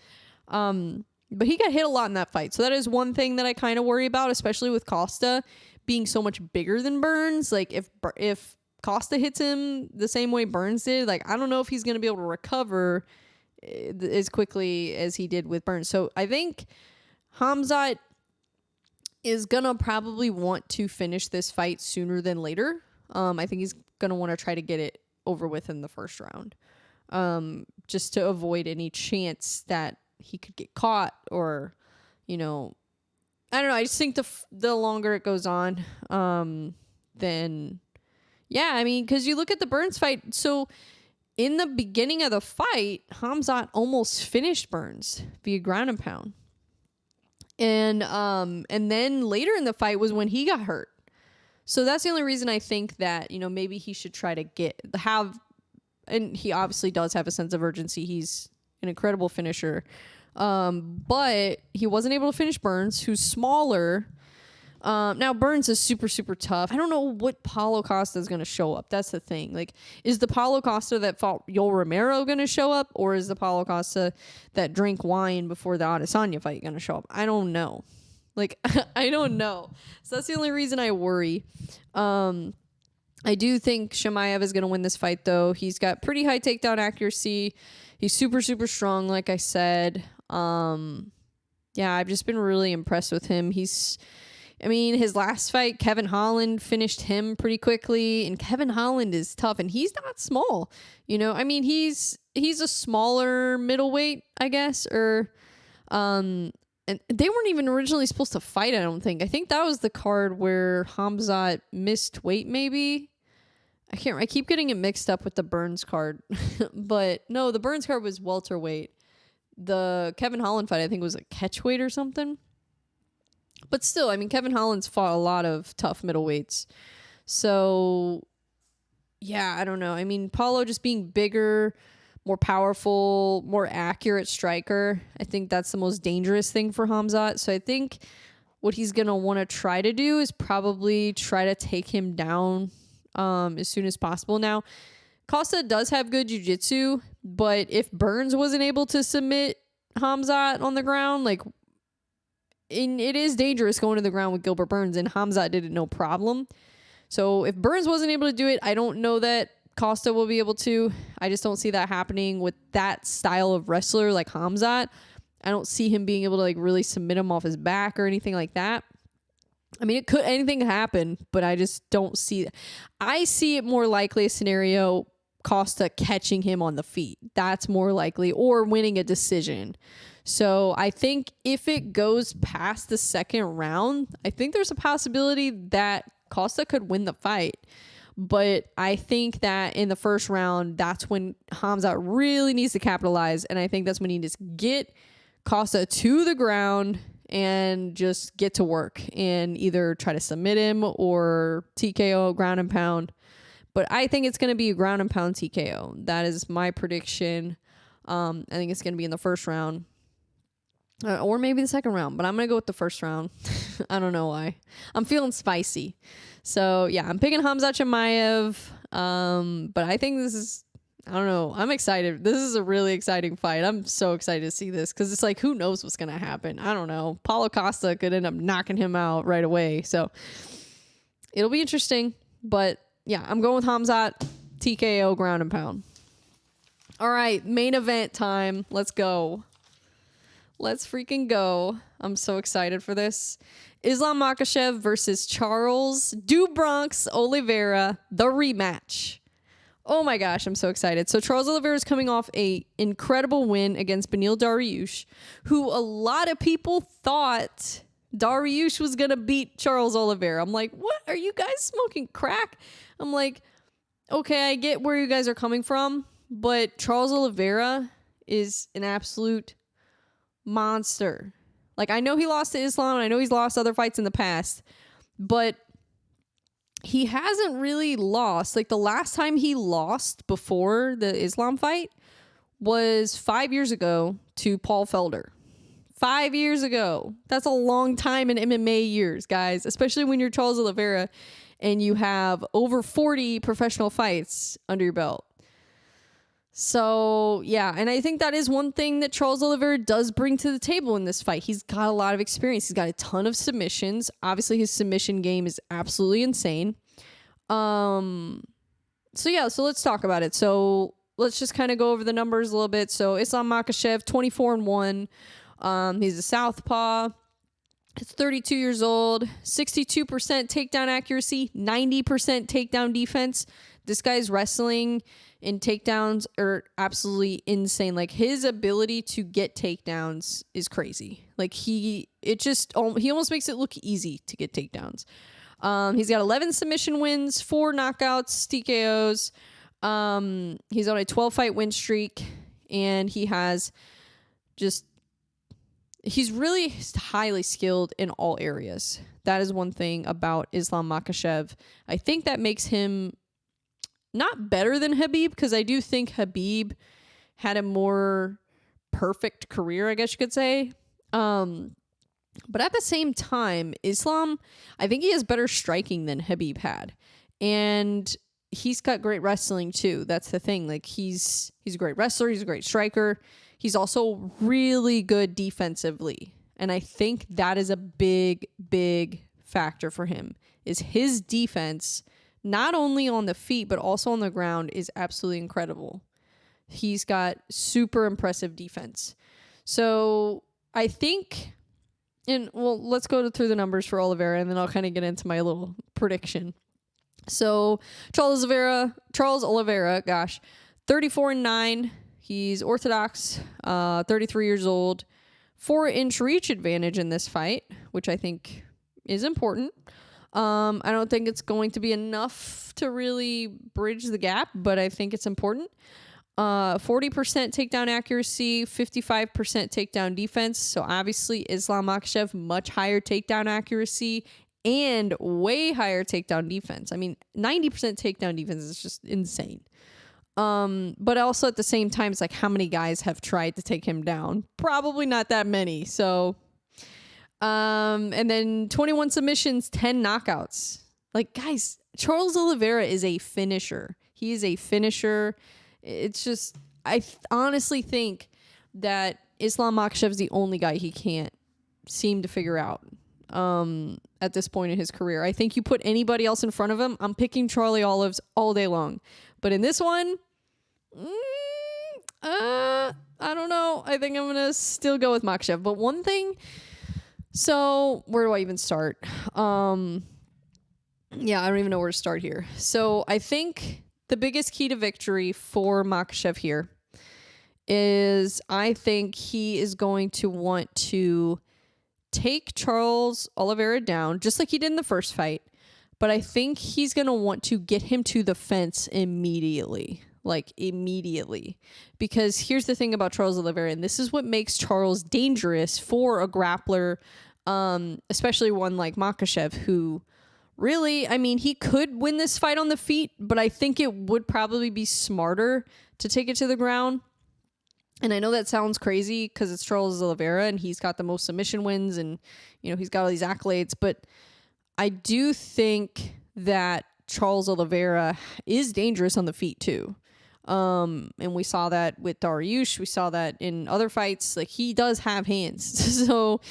But he got hit a lot in that fight. So that is one thing that I kind of worry about, especially with Costa being so much bigger than Burns. Like, if Costa hits him the same way Burns did, like, I don't know if he's going to be able to recover as quickly as he did with Burns. So I think Khamzat is going to probably want to finish this fight sooner than later. I think he's going to want to try to get it over with in the first round, just to avoid any chance that he could get caught or, you know, I don't know. I just think the longer it goes on, then, yeah, I mean, because you look at the Burns fight. So in the beginning of the fight, Khamzat almost finished Burns via ground and pound. And then later in the fight was when he got hurt. So that's the only reason I think that, maybe he should try to and he obviously does have a sense of urgency. He's an incredible finisher. But he wasn't able to finish Burns, who's smaller. Now Burns is super, super tough. I don't know what Paulo Costa is going to show up. That's the thing. Like, is the Paulo Costa that fought Yoel Romero going to show up? Or is the Paulo Costa that drank wine before the Adesanya fight going to show up? I don't know. Like, I don't know. So that's the only reason I worry. I do think Chimaev is going to win this fight, though. He's got pretty high takedown accuracy. He's super, super strong, like I said. Yeah, I've just been really impressed with him. His last fight, Kevin Holland finished him pretty quickly, and Kevin Holland is tough, and he's not small. He's a smaller middleweight, I guess, and they weren't even originally supposed to fight, I don't think. I think that was the card where Khamzat missed weight, maybe. I keep getting it mixed up with the Burns card. But no, the Burns card was welterweight. The Kevin Holland fight, I think, was a catchweight or something. But still, Kevin Holland's fought a lot of tough middleweights. So, yeah, I don't know. Paulo just being bigger, more powerful, more accurate striker. I think that's the most dangerous thing for Khamzat. So I think what he's going to want to try to do is probably try to take him down as soon as possible. Now, Costa does have good jiu-jitsu, but if Burns wasn't able to submit Khamzat on the ground, it is dangerous going to the ground with Gilbert Burns, and Khamzat did it no problem. So if Burns wasn't able to do it, I don't know that Costa will be able to. I just don't see that happening with that style of wrestler like Khamzat. I don't see him being able to really submit him off his back or anything like that. Anything could happen, but I just don't see that. I see it more likely a scenario Costa catching him on the feet. That's more likely, or winning a decision. So I think if it goes past the second round, I think there's a possibility that Costa could win the fight. But I think that in the first round, that's when Khamzat really needs to capitalize. And I think that's when he needs to get Costa to the ground and just get to work and either try to submit him or TKO, ground and pound. But I think it's going to be a ground and pound TKO. That is my prediction. I think it's going to be in the first round. Or maybe the second round. But I'm going to go with the first round. I don't know why. I'm feeling spicy. So, yeah, I'm picking Khamzat Chimaev. But I think this is... I don't know. I'm excited. This is a really exciting fight. I'm so excited to see this because it's who knows what's going to happen. I don't know. Paulo Costa could end up knocking him out right away. So it'll be interesting. But yeah, I'm going with Khamzat, TKO, ground and pound. All right, main event time. Let's go. Let's freaking go. I'm so excited for this. Islam Makhachev versus Charles "Do Bronx" Oliveira, the rematch. Oh my gosh, I'm so excited. So Charles Oliveira is coming off a incredible win against Beneil Dariush, who a lot of people thought Dariush was going to beat Charles Oliveira. I'm like, what? Are you guys smoking crack? I'm like, okay, I get where you guys are coming from, but Charles Oliveira is an absolute monster. I know he lost to Islam, and I know he's lost other fights in the past, but he hasn't really lost. The last time he lost before the Islam fight was 5 years ago to Paul Felder. 5 years ago. That's a long time in MMA years, guys, especially when you're Charles Oliveira and you have over 40 professional fights under your belt. So, yeah, and I think that is one thing that Charles Oliveira does bring to the table in this fight. He's got a lot of experience. He's got a ton of submissions. Obviously, his submission game is absolutely insane. So let's talk about it. So, let's just kind of go over the numbers a little bit. So, Islam Makhachev, 24-1. He's a southpaw. He's 32 years old. 62% takedown accuracy, 90% takedown defense. This guy's wrestling and takedowns are absolutely insane. His ability to get takedowns is crazy. He almost makes it look easy to get takedowns. He's got 11 submission wins, 4 knockouts, TKOs. He's on a 12-fight win streak, and he's really highly skilled in all areas. That is one thing about Islam Makhachev. I think that makes him not better than Khabib, because I do think Khabib had a more perfect career, I guess you could say. But at the same time, Islam, I think he has better striking than Khabib had. And he's got great wrestling too. That's the thing. Like, he's a great wrestler. He's a great striker. He's also really good defensively. And I think that is a big, big factor for him, is his defense, not only on the feet, but also on the ground, is absolutely incredible. He's got super impressive defense. So I think, let's go through the numbers for Oliveira, and then I'll kind of get into my little prediction. So Charles Oliveira, 34-9. He's orthodox, 33 years old, 4-inch reach advantage in this fight, which I think is important. I don't think it's going to be enough to really bridge the gap, but I think it's important. 40% takedown accuracy, 55% takedown defense. So obviously Islam Makhachev, much higher takedown accuracy and way higher takedown defense. I mean, 90% takedown defense is just insane. But also at the same time, it's like, how many guys have tried to take him down? Probably not that many. So, and then 21 submissions, 10 knockouts. Like, guys, Charles Oliveira is a finisher. He is a finisher. It's just, I honestly think that Islam Makhachev is the only guy he can't seem to figure out at this point in his career. I think you put anybody else in front of him, I'm picking Charlie Olives all day long. But in this one, I don't know. I think I'm going to still go with Makhachev. But one thing, so where do I even start? I don't even know where to start here. So I think the biggest key to victory for Makhachev here is, I think he is going to want to take Charles Oliveira down, just like he did in the first fight. But I think he's going to want to get him to the fence immediately. Like, immediately. Because here's the thing about Charles Oliveira, and this is what makes Charles dangerous for a grappler, especially one like Makhachev, who really, I mean, he could win this fight on the feet, but I think it would probably be smarter to take it to the ground. And I know that sounds crazy because it's Charles Oliveira and he's got the most submission wins and, you know, he's got all these accolades. But I do think that Charles Oliveira is dangerous on the feet too. And we saw that with Dariush. We saw that in other fights. Like, he does have hands. So,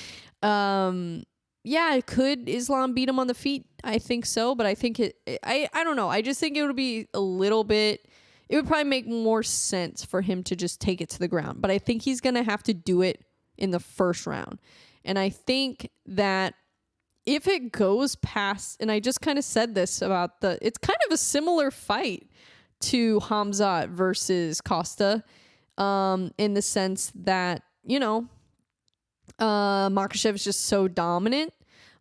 could Islam beat him on the feet? I think so. But I think I don't know. I just think it would be a little bit, it would probably make more sense for him to just take it to the ground. But I think he's going to have to do it in the first round. And I think that if it goes past, and I just kind of said this about it's kind of a similar fight to Khamzat versus Costa, in the sense that, you know, Makhachev is just so dominant,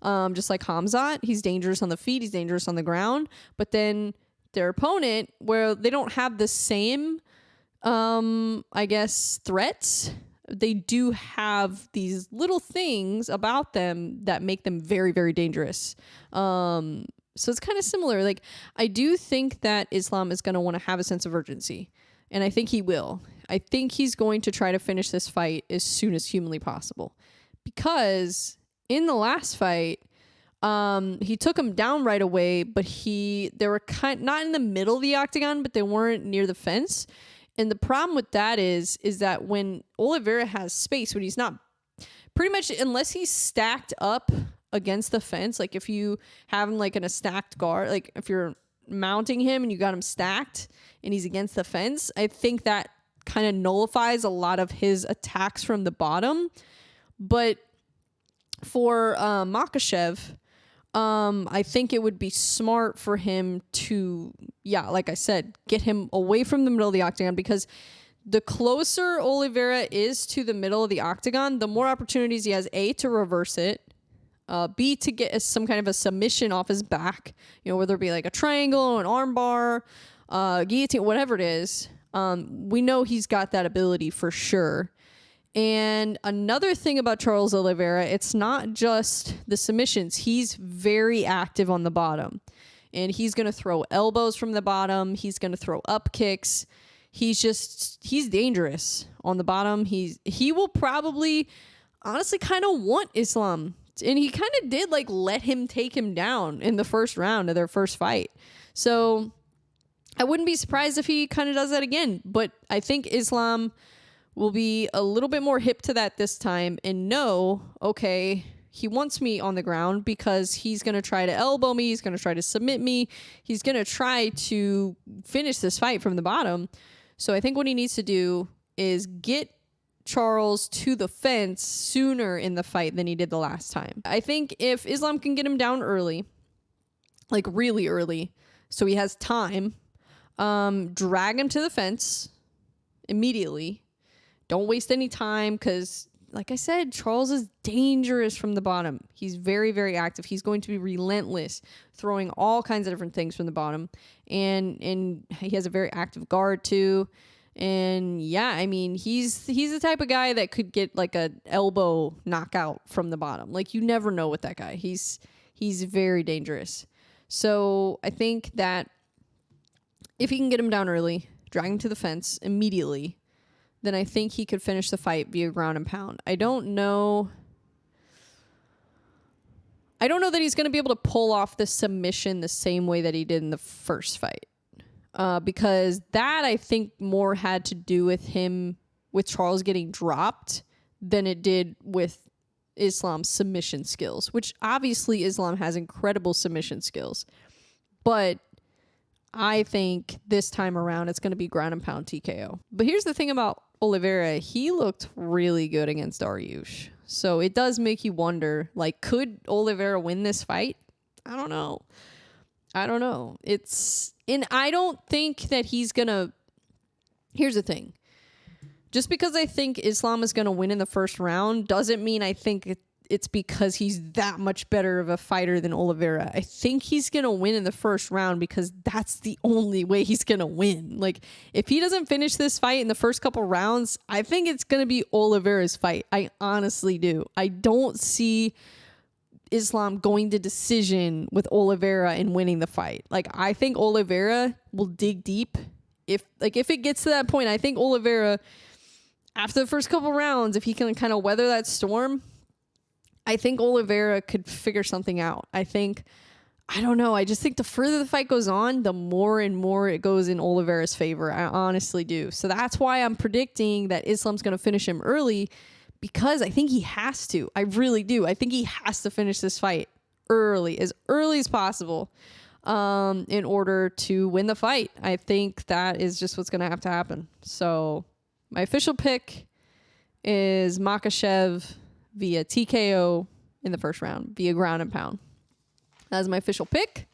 just like Khamzat. He's dangerous on the feet, he's dangerous on the ground, but then their opponent, where they don't have the same, I guess, threats, they do have these little things about them that make them very, very dangerous. So it's kind of similar. Like, I do think that Islam is going to want to have a sense of urgency, and I think he will. I think he's going to try to finish this fight as soon as humanly possible, because in the last fight, he took him down right away, but they were not in the middle of the octagon, but they weren't near the fence. And the problem with that is that when Oliveira has space, when he's not, pretty much unless he's stacked up against the fence, like if you have him like in a stacked guard, like if you're mounting him and you got him stacked and he's against the fence, I think that kind of nullifies a lot of his attacks from the bottom. But for Makhachev, I think it would be smart for him to, like I said, get him away from the middle of the octagon, because the closer Oliveira is to the middle of the octagon, the more opportunities he has, A, to reverse it, B, to get some kind of a submission off his back, you know, whether it be like a triangle or an arm bar, guillotine, whatever it is. We know he's got that ability for sure. And another thing about Charles Oliveira, it's not just the submissions. He's very active on the bottom. And he's going to throw elbows from the bottom. He's going to throw up kicks. He's dangerous on the bottom. He will probably honestly kind of want Islam. And he kind of did let him take him down in the first round of their first fight. So I wouldn't be surprised if he kind of does that again. But I think Islam will be a little bit more hip to that this time and know, okay, he wants me on the ground because he's going to try to elbow me. He's going to try to submit me. He's going to try to finish this fight from the bottom. So I think what he needs to do is get Charles to the fence sooner in the fight than he did the last time. I think if Islam can get him down early, really early, so he has time, drag him to the fence immediately. Don't waste any time because, like I said, Charles is dangerous from the bottom. He's very, very active. He's going to be relentless, throwing all kinds of different things from the bottom. And he has a very active guard too. And yeah, I mean, he's the type of guy that could get a elbow knockout from the bottom. You never know with that guy. He's very dangerous. So I think that if he can get him down early, drag him to the fence immediately, then I think he could finish the fight via ground and pound. I don't know that he's going to be able to pull off the submission the same way that he did in the first fight. Because that, I think, more had to do with Charles getting dropped than it did with Islam's submission skills, which obviously Islam has incredible submission skills. But I think this time around it's going to be ground and pound TKO. But here's the thing about Oliveira. He looked really good against Dariush. So it does make you wonder, could Oliveira win this fight? I don't know. And I don't think that he's going to... Here's the thing. Just because I think Islam is going to win in the first round doesn't mean I think it's because he's that much better of a fighter than Oliveira. I think he's going to win in the first round because that's the only way he's going to win. If he doesn't finish this fight in the first couple rounds, I think it's going to be Oliveira's fight. I honestly do. I don't see Islam going to decision with Oliveira and winning the fight. I think Oliveira will dig deep. If it gets to that point, I think Oliveira, after the first couple rounds, if he can kind of weather that storm, I think Oliveira could figure something out. I don't know. I just think the further the fight goes on, the more and more it goes in Oliveira's favor. I honestly do. So that's why I'm predicting that Islam's going to finish him early, because I think he has to. I really do. I think he has to finish this fight early as possible, in order to win the fight. I think that is just what's going to have to happen. So my official pick is Makhachev via TKO in the first round, via ground and pound. That's my official pick.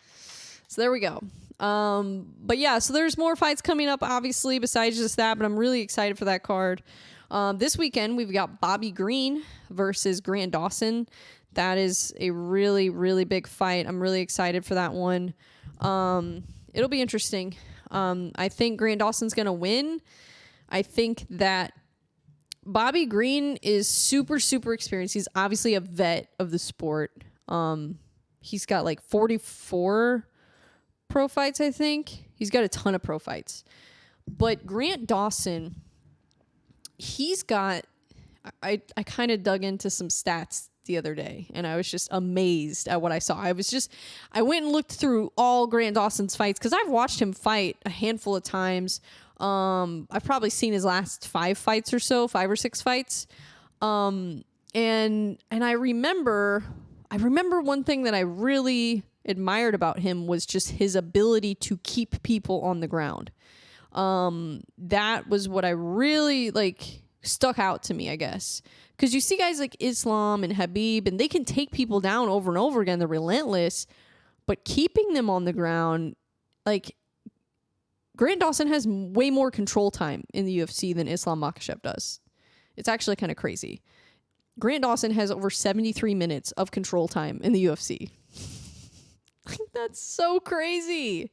So there we go. But yeah, so there's more fights coming up, obviously, besides just that, but I'm really excited for that card. This weekend, we've got Bobby Green versus Grant Dawson. That is a really, really big fight. I'm really excited for that one. It'll be interesting. I think Grant Dawson's going to win. I think that Bobby Green is super, super experienced. He's obviously a vet of the sport. He's got 44 pro fights, I think. He's got a ton of pro fights. But Grant Dawson, he's got... I kind of dug into some stats the other day, and I was just amazed at what I saw. I went and looked through all Grant Dawson's fights, because I've watched him fight a handful of times. I've probably seen his last 5 fights or so, 5 or 6 fights. And I remember one thing that I really admired about him was just his ability to keep people on the ground. That was what I really stuck out to me, I guess. Because you see guys like Islam and Khabib, and they can take people down over and over again. They're relentless, but keeping them on the ground, Grant Dawson has way more control time in the UFC than Islam Makhachev does. It's actually kind of crazy. Grant Dawson has over 73 minutes of control time in the UFC. That's so crazy.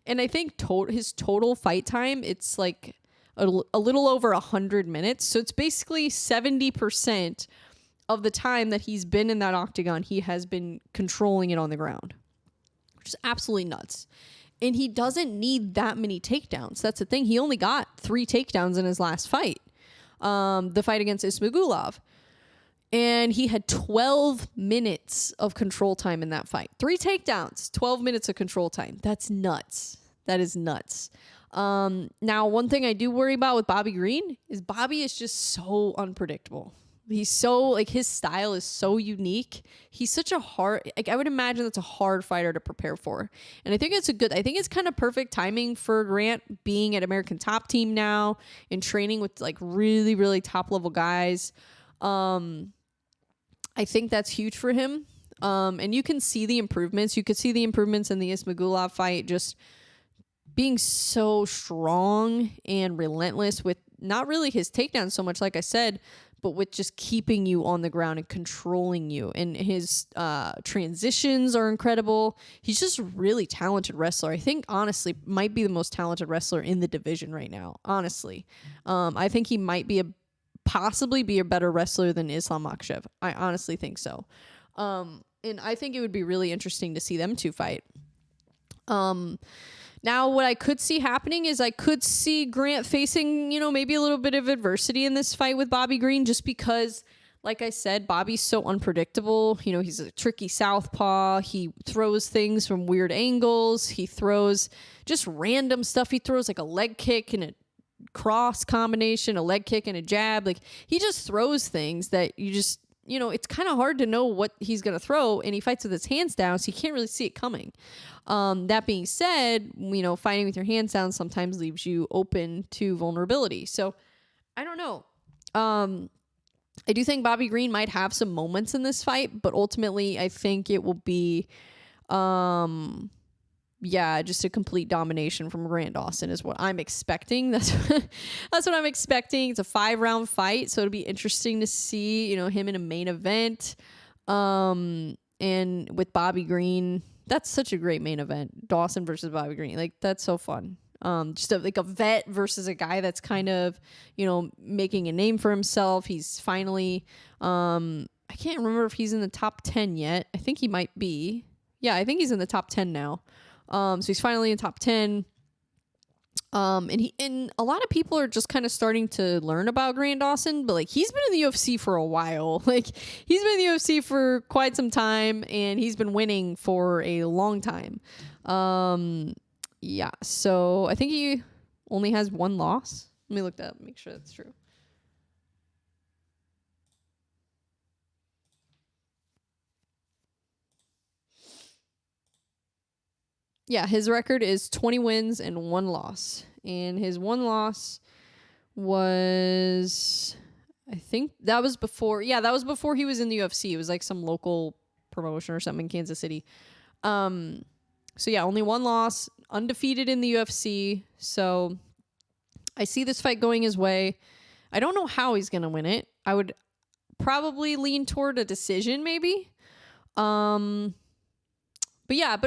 And I think his total fight time, it's like a little over 100 minutes. So it's basically 70% of the time that he's been in that octagon, he has been controlling it on the ground, which is absolutely nuts. And he doesn't need that many takedowns. That's the thing. He only got 3 takedowns in his last fight, the fight against Ismagulov. And he had 12 minutes of control time in that fight. 3 takedowns, 12 minutes of control time. That's nuts. That is nuts. Now, one thing I do worry about with Bobby Green is Bobby is just so unpredictable. He's so, like, his style is so unique. He's such a hard, like, I would imagine that's a hard fighter to prepare for. And I think it's kind of perfect timing for Grant being at American Top Team now and training with, like, really, really top level guys. I think that's huge for him. And you can see the improvements. You could see the improvements in the Ismagulov fight, just being so strong and relentless with not really his takedown so much, like I said, but with just keeping you on the ground and controlling you. And his transitions are incredible. He's just a really talented wrestler. I think, honestly, might be the most talented wrestler in the division right now, honestly. I think he might possibly be a better wrestler than Islam Makhachev. I honestly think so. And I think it would be really interesting to see them two fight. Now, what I could see happening is I could see Grant facing, maybe a little bit of adversity in this fight with Bobby Green, just because, like I said, Bobby's so unpredictable. He's a tricky southpaw. He throws things from weird angles. He throws just random stuff. He throws like a leg kick and a cross combination, a leg kick and a jab. Like, he just throws things that you just, it's kind of hard to know what he's going to throw, and he fights with his hands down, so you can't really see it coming. That being said, fighting with your hands down sometimes leaves you open to vulnerability. So I don't know. I do think Bobby Green might have some moments in this fight, but ultimately I think it will be, just a complete domination from Grant Dawson is what I'm expecting. That's what I'm expecting. It's a 5-round fight, so it'll be interesting to see, him in a main event. And with Bobby Green, that's such a great main event. Dawson versus Bobby Green. Like, that's so fun. Just like a vet versus a guy that's kind of, making a name for himself. He's finally, I can't remember if he's in the top 10 yet. I think he might be. Yeah, I think he's in the top 10 now. So he's finally in top 10. And a lot of people are just kind of starting to learn about Grant Dawson, but like, he's been in the UFC for a while. Like, he's been in the UFC for quite some time, and he's been winning for a long time. So I think he only has 1 loss. Let me look that up, make sure that's true. Yeah, his record is 20 wins and 1 loss. And his 1 loss was, I think that was before he was in the UFC. It was like some local promotion or something in Kansas City. So yeah, only 1 loss, undefeated in the UFC. So I see this fight going his way. I don't know how he's going to win it. I would probably lean toward a decision, maybe. But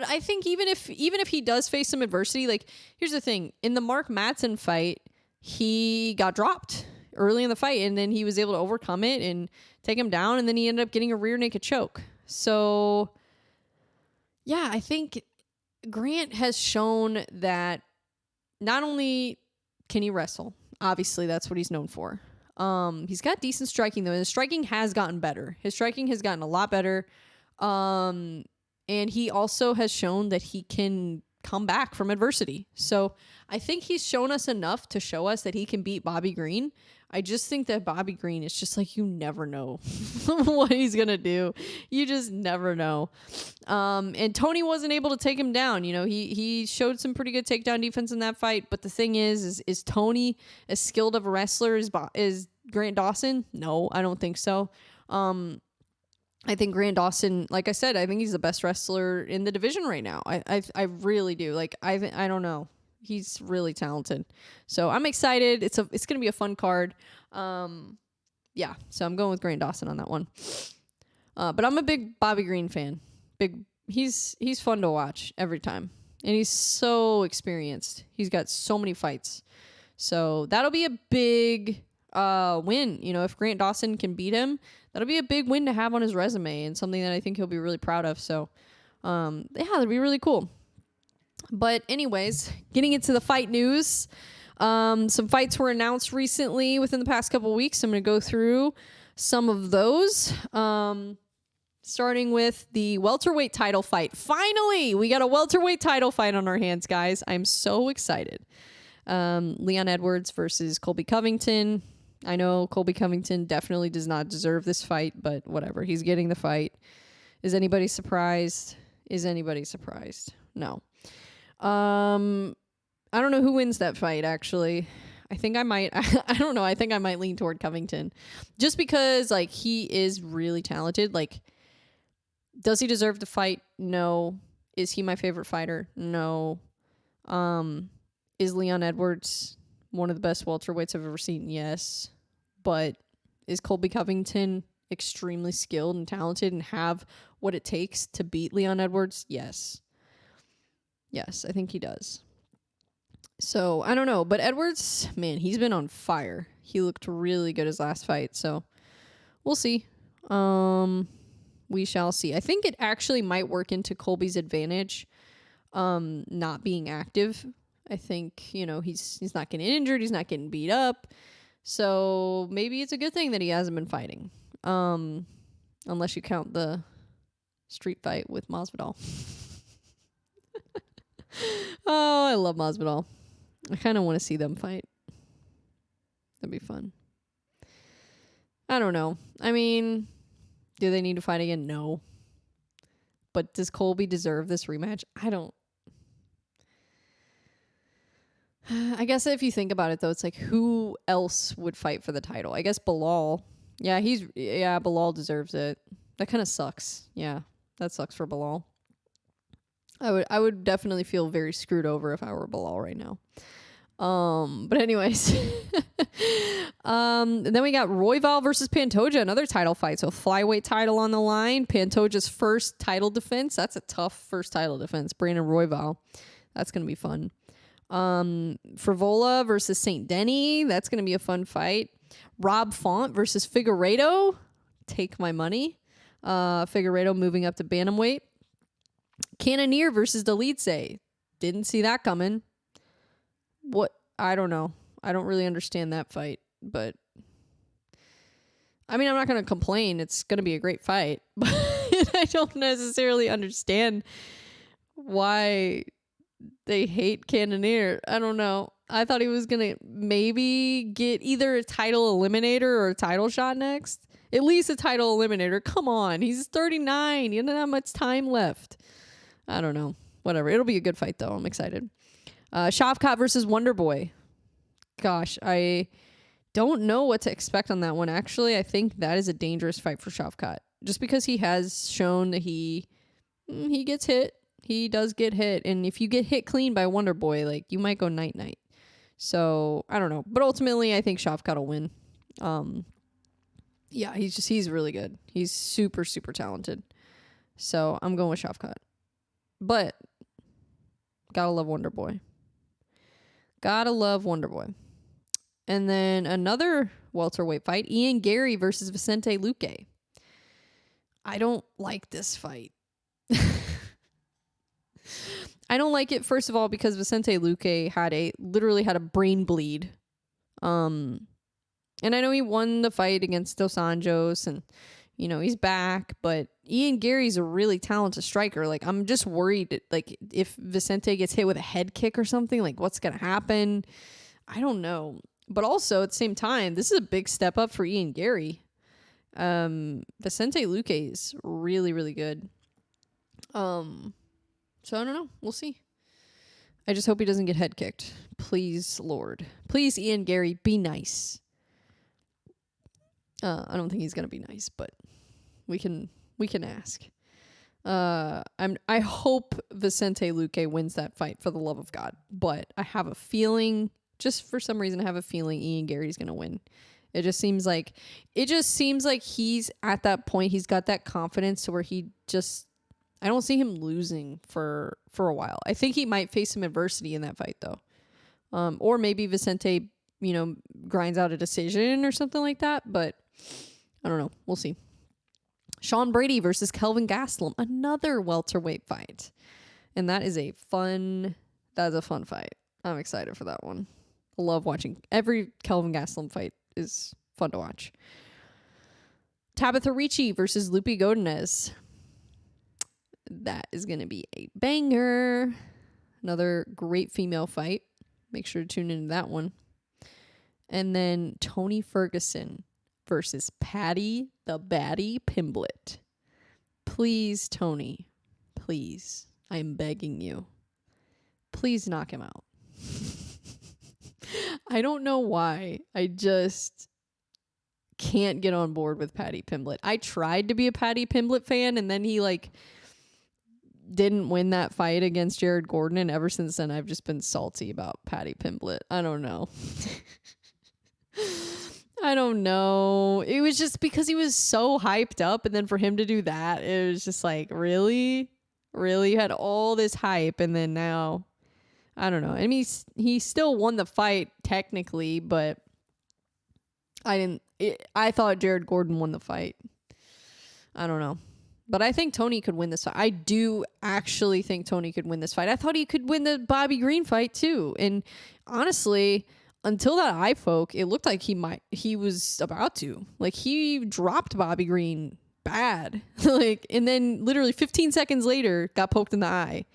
I think even if he does face some adversity, like, here's the thing. In the Mark Madsen fight, he got dropped early in the fight, and then he was able to overcome it and take him down, and then he ended up getting a rear naked choke. So, yeah, I think Grant has shown that not only can he wrestle, obviously that's what he's known for. He's got decent striking, though. His striking has gotten better. His striking has gotten a lot better. And he also has shown that he can come back from adversity. So I think he's shown us enough to show us that he can beat Bobby Green. I just think that Bobby Green is just like, you never know what he's going to do. You just never know. And Tony wasn't able to take him down. He showed some pretty good takedown defense in that fight. But the thing is Tony as skilled of a wrestler as Grant Dawson? No, I don't think so. I think Grant Dawson, like I said, I think he's the best wrestler in the division right now. I really do. Like, I don't know. He's really talented. So I'm excited. It's going to be a fun card. So I'm going with Grant Dawson on that one. But I'm a big Bobby Green fan. He's fun to watch every time. And he's so experienced. He's got so many fights. So that'll be a big win. You know, if Grant Dawson can beat him, that'll be a big win to have on his resume and something that I think he'll be really proud of. So, yeah, that'd be really cool. But anyways, getting into the fight news. Some fights were announced recently within the past couple of weeks. I'm going to go through some of those. Starting with the welterweight title fight. Finally, we got a welterweight title fight on our hands, guys. I'm so excited. Leon Edwards versus Colby Covington. I know Colby Covington definitely does not deserve this fight, but whatever. He's getting the fight. Is anybody surprised? No. I don't know who wins that fight, actually. I think I might. I don't know. I think I might lean toward Covington. Just because, like, he is really talented. Like, does he deserve to fight? No. Is he my favorite fighter? No. Is Leon Edwards one of the best welterweights I've ever seen? Yes. But is Colby Covington extremely skilled and talented and have what it takes to beat Leon Edwards? Yes. Yes, I think he does. So, I don't know. But Edwards, man, he's been on fire. He looked really good his last fight. So, we'll see. We shall see. I think it actually might work into Colby's advantage, not being active. I think, you know, he's not getting injured. He's not getting beat up. So maybe it's a good thing that he hasn't been fighting. Unless you count the street fight with Masvidal. Oh, I love Masvidal. I kind of want to see them fight. That'd be fun. I don't know. I mean, do they need to fight again? No. But does Colby deserve this rematch? I guess if you think about it, though, it's like, who else would fight for the title? I guess Bilal. Yeah, Bilal deserves it. That kind of sucks. Yeah, that sucks for Bilal. I would definitely feel very screwed over if I were Bilal right now. But anyways. And then we got Royval versus Pantoja, another title fight. So flyweight title on the line. Pantoja's first title defense. That's a tough first title defense. Brandon Royval. That's going to be fun. Frivola versus St. Denis. That's going to be a fun fight. Rob Font versus Figueiredo. Take my money. Figueiredo moving up to bantamweight. Cannonier versus Delice. Didn't see that coming. What? I don't know. I don't really understand that fight, but I mean, I'm not going to complain. It's going to be a great fight, but I don't necessarily understand why they hate Cannonier. I don't know. I thought he was going to maybe get either a title eliminator or a title shot next. At least a title eliminator. Come on. He's 39. He doesn't have much time left. I don't know. Whatever. It'll be a good fight, though. I'm excited. Shavkat versus Wonderboy. Gosh, I don't know what to expect on that one. Actually, I think that is a dangerous fight for Shavkat. Just because he has shown that he gets hit. He does get hit. And if you get hit clean by Wonderboy, like, you might go night-night. So, I don't know. But ultimately, I think Shavkat will win. Yeah, he's really good. He's super, super talented. So, I'm going with Shavkat. But, gotta love Wonderboy. Gotta love Wonderboy. And then another welterweight fight, Ian Gary versus Vicente Luque. I don't like this fight. I don't like it, first of all, because Vicente Luque literally had a brain bleed. And I know he won the fight against Dos Anjos, and, you know, he's back, but Ian Gary's a really talented striker. Like, I'm just worried, like, if Vicente gets hit with a head kick or something, like, what's going to happen? I don't know. But also, at the same time, this is a big step up for Ian Gary. Vicente Luque is really, really good. So I don't know. We'll see. I just hope he doesn't get head kicked. Please, Lord. Please, Ian Gary, be nice. I don't think he's going to be nice, but we can ask. I hope Vicente Luque wins that fight, for the love of God. But I have a feeling, just for some reason, I have a feeling Ian Gary's going to win. It just seems like he's at that point. He's got that confidence to where he just, I don't see him losing for a while. I think he might face some adversity in that fight though. Or maybe Vicente, grinds out a decision or something like that, but I don't know. We'll see. Sean Brady versus Kelvin Gastelum, another welterweight fight. And that is a fun fight. I'm excited for that one. I love watching. Every Kelvin Gastelum fight is fun to watch. Tabitha Ricci versus Lupi Godinez. That is going to be a banger. Another great female fight. Make sure to tune into that one. And then Tony Ferguson versus Patty the Batty Pimblett. Please, Tony. Please. I'm begging you. Please knock him out. I don't know why. I just can't get on board with Patty Pimblett. I tried to be a Patty Pimblett fan, and then he didn't win that fight against Jared Gordon, and ever since then I've just been salty about Patty Pimblett. I don't know. I don't know. It was just because he was so hyped up, and then for him to do that, it was just like, really? Really? You had all this hype, and then now, I don't know. I mean, he still won the fight technically, but I thought Jared Gordon won the fight. I don't know. But I think Tony could win this fight. I do actually think Tony could win this fight. I thought he could win the Bobby Green fight too. And honestly, until that eye poke, it looked like he was about to. Like, he dropped Bobby Green bad. And then literally 15 seconds later got poked in the eye.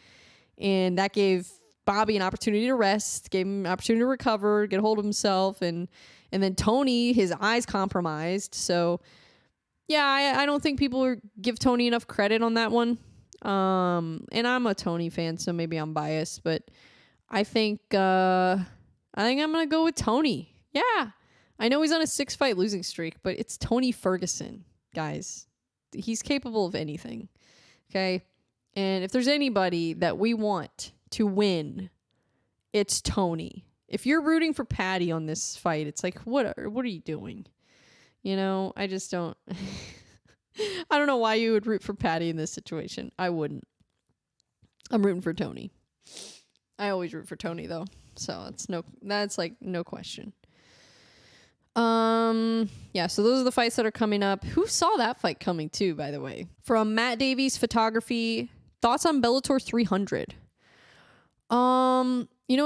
And that gave Bobby an opportunity to rest, gave him an opportunity to recover, get a hold of himself, and then Tony, his eyes compromised. So yeah, I don't think people give Tony enough credit on that one. And I'm a Tony fan, so maybe I'm biased, but I think I'm gonna go with Tony. Yeah. I know he's on a 6-fight losing streak, but it's Tony Ferguson, guys. He's capable of anything. Okay? And if there's anybody that we want to win, it's Tony. If you're rooting for Patty on this fight, it's like, what are you doing? I just don't. I don't know why you would root for Patty in this situation. I wouldn't. I'm rooting for Tony. I always root for Tony though, so that's like no question. Yeah, so those are the fights that are coming up. Who saw that fight coming too, by the way? From Matt Davies Photography, thoughts on Bellator 300?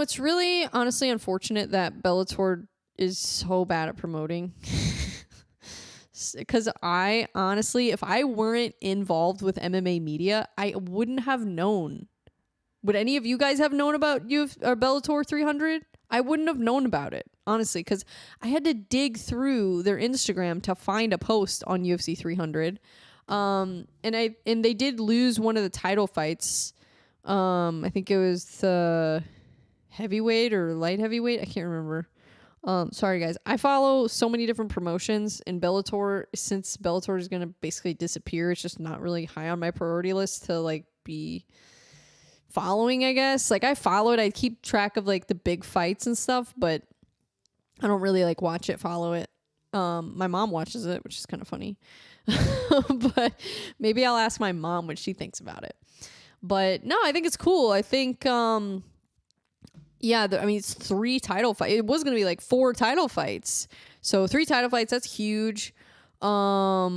It's really honestly unfortunate that Bellator is so bad at promoting. Because I honestly, if I weren't involved with MMA media, I wouldn't have known. Would any of you guys have known about Bellator 300? I wouldn't have known about it, honestly, because I had to dig through their Instagram to find a post on UFC 300. And they did lose one of the title fights. I think it was the heavyweight or light heavyweight. I can't remember. Sorry guys. I follow so many different promotions in Bellator. Since Bellator is going to basically disappear, it's just not really high on my priority list to be following, I guess. I follow it. I keep track of the big fights and stuff, but I don't really watch it, follow it. My mom watches it, which is kind of funny. But maybe I'll ask my mom what she thinks about it. But no, I think it's cool. I think it's 3 title fights. It was going to be 4 title fights. So 3 title fights, that's huge. What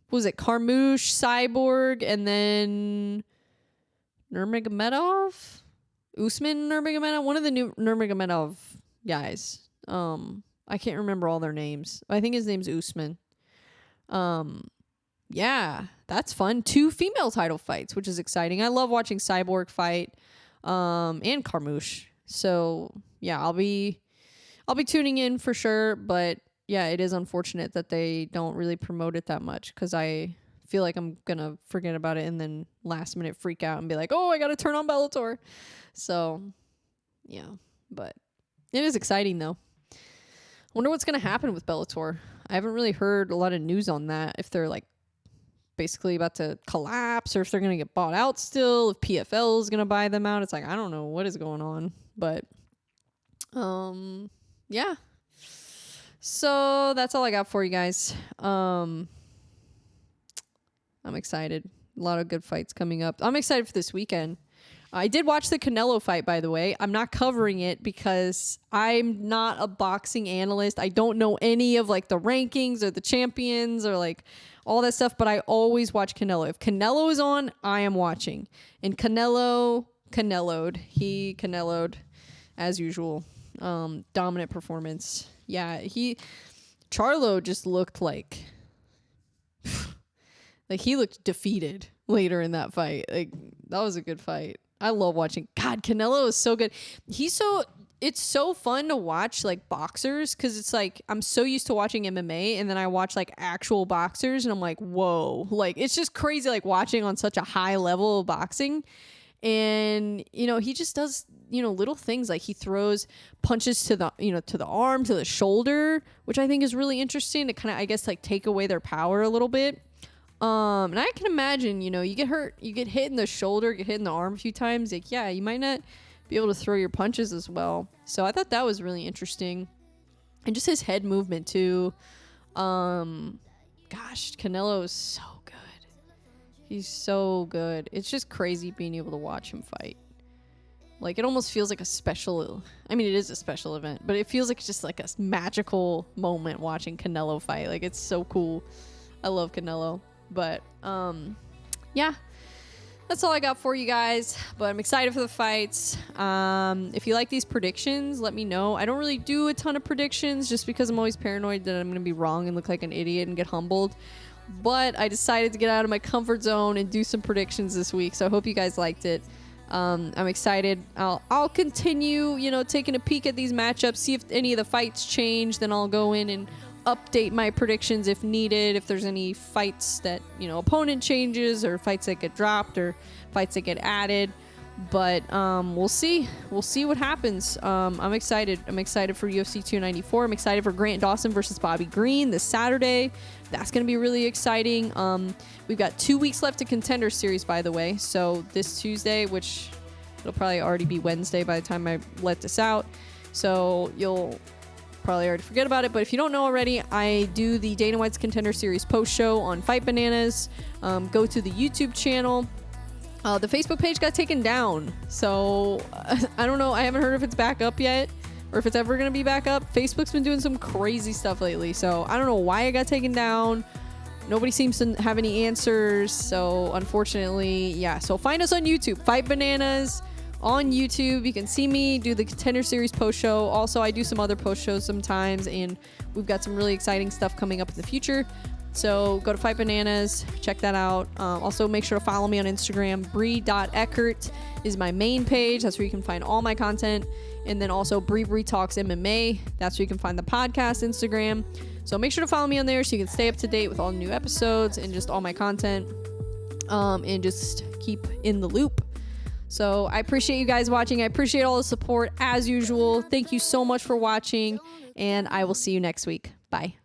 was it? Carmouche, Cyborg, and then Nurmagomedov? Usman Nurmagomedov? One of the new Nurmagomedov guys. I can't remember all their names. I think his name's Usman. Yeah, that's fun. 2 female title fights, which is exciting. I love watching Cyborg fight, and Carmouche. So yeah, I'll be tuning in for sure. But yeah, it is unfortunate that they don't really promote it that much, because I feel like I'm gonna forget about it and then last minute freak out and be like, oh, I gotta turn on Bellator. So yeah, but it is exciting though. Wonder what's gonna happen with Bellator. I haven't really heard a lot of news on that. If they're basically about to collapse, or if they're gonna get bought out still, if PFL is gonna buy them out. It's I don't know what is going on. But yeah. So that's all I got for you guys. I'm excited. A lot of good fights coming up. I'm excited for this weekend. I did watch the Canelo fight, by the way. I'm not covering it because I'm not a boxing analyst. I don't know any of like the rankings or the champions or like all that stuff, but I always watch Canelo. If Canelo is on, I am watching. And Canelo'd. He Canelo'd as usual. Dominant performance. Yeah, Charlo just looked like he looked defeated later in that fight. Like, that was a good fight. I love watching. God, Canelo is so good. It's so fun to watch like boxers because it's like I'm so used to watching MMA and then I watch like actual boxers and I'm like, whoa, like it's just crazy like watching on such a high level of boxing. And he just does little things like he throws punches to the arm, to the shoulder, which I think is really interesting to kind of I guess like take away their power a little bit. And I can imagine, you get hurt, you get hit in the shoulder, get hit in the arm a few times. Like, yeah, you might not be able to throw your punches as well. So I thought that was really interesting. And just his head movement too. Gosh, Canelo is so good. He's so good. It's just crazy being able to watch him fight. Like, it almost feels like it is a special event, but it feels like just like a magical moment watching Canelo fight. Like, it's so cool. I love Canelo. But, yeah, that's all I got for you guys. But I'm excited for the fights. If you like these predictions, let me know. I don't really do a ton of predictions just because I'm always paranoid that I'm going to be wrong and look like an idiot and get humbled. But I decided to get out of my comfort zone and do some predictions this week. So I hope you guys liked it. I'm excited. I'll continue, taking a peek at these matchups, see if any of the fights change. Then I'll go in and update my predictions if needed, if there's any fights that opponent changes or fights that get dropped or fights that get added. But we'll see what happens. I'm excited for UFC 294. I'm excited for Grant Dawson versus Bobby Green this Saturday. That's going to be really exciting. We've got 2 weeks left to Contender Series, by the way. So this Tuesday, which it'll probably already be Wednesday by the time I let this out, so you'll probably already forget about it. But if you don't know already, I do the Dana White's Contender Series post show on Fight Bananas. Go to the YouTube channel. The Facebook page got taken down, so I don't know. I haven't heard if it's back up yet or if it's ever going to be back up. Facebook's been doing some crazy stuff lately, so I don't know why it got taken down. Nobody seems to have any answers, so unfortunately, yeah. So find us on YouTube, Fight Bananas on YouTube. You can see me do the Contender Series post show. Also, I do some other post shows sometimes, and we've got some really exciting stuff coming up in the future. So go to Fight Bananas, check that out. Also, make sure to follow me on Instagram. Bre.Eckert is my main page. That's where you can find all my content. And then also BreBre Talks MMA. That's where you can find the podcast Instagram. So make sure to follow me on there so you can stay up to date with all the new episodes and just all my content. And just keep in the loop. So I appreciate you guys watching. I appreciate all the support as usual. Thank you so much for watching. And I will see you next week. Bye.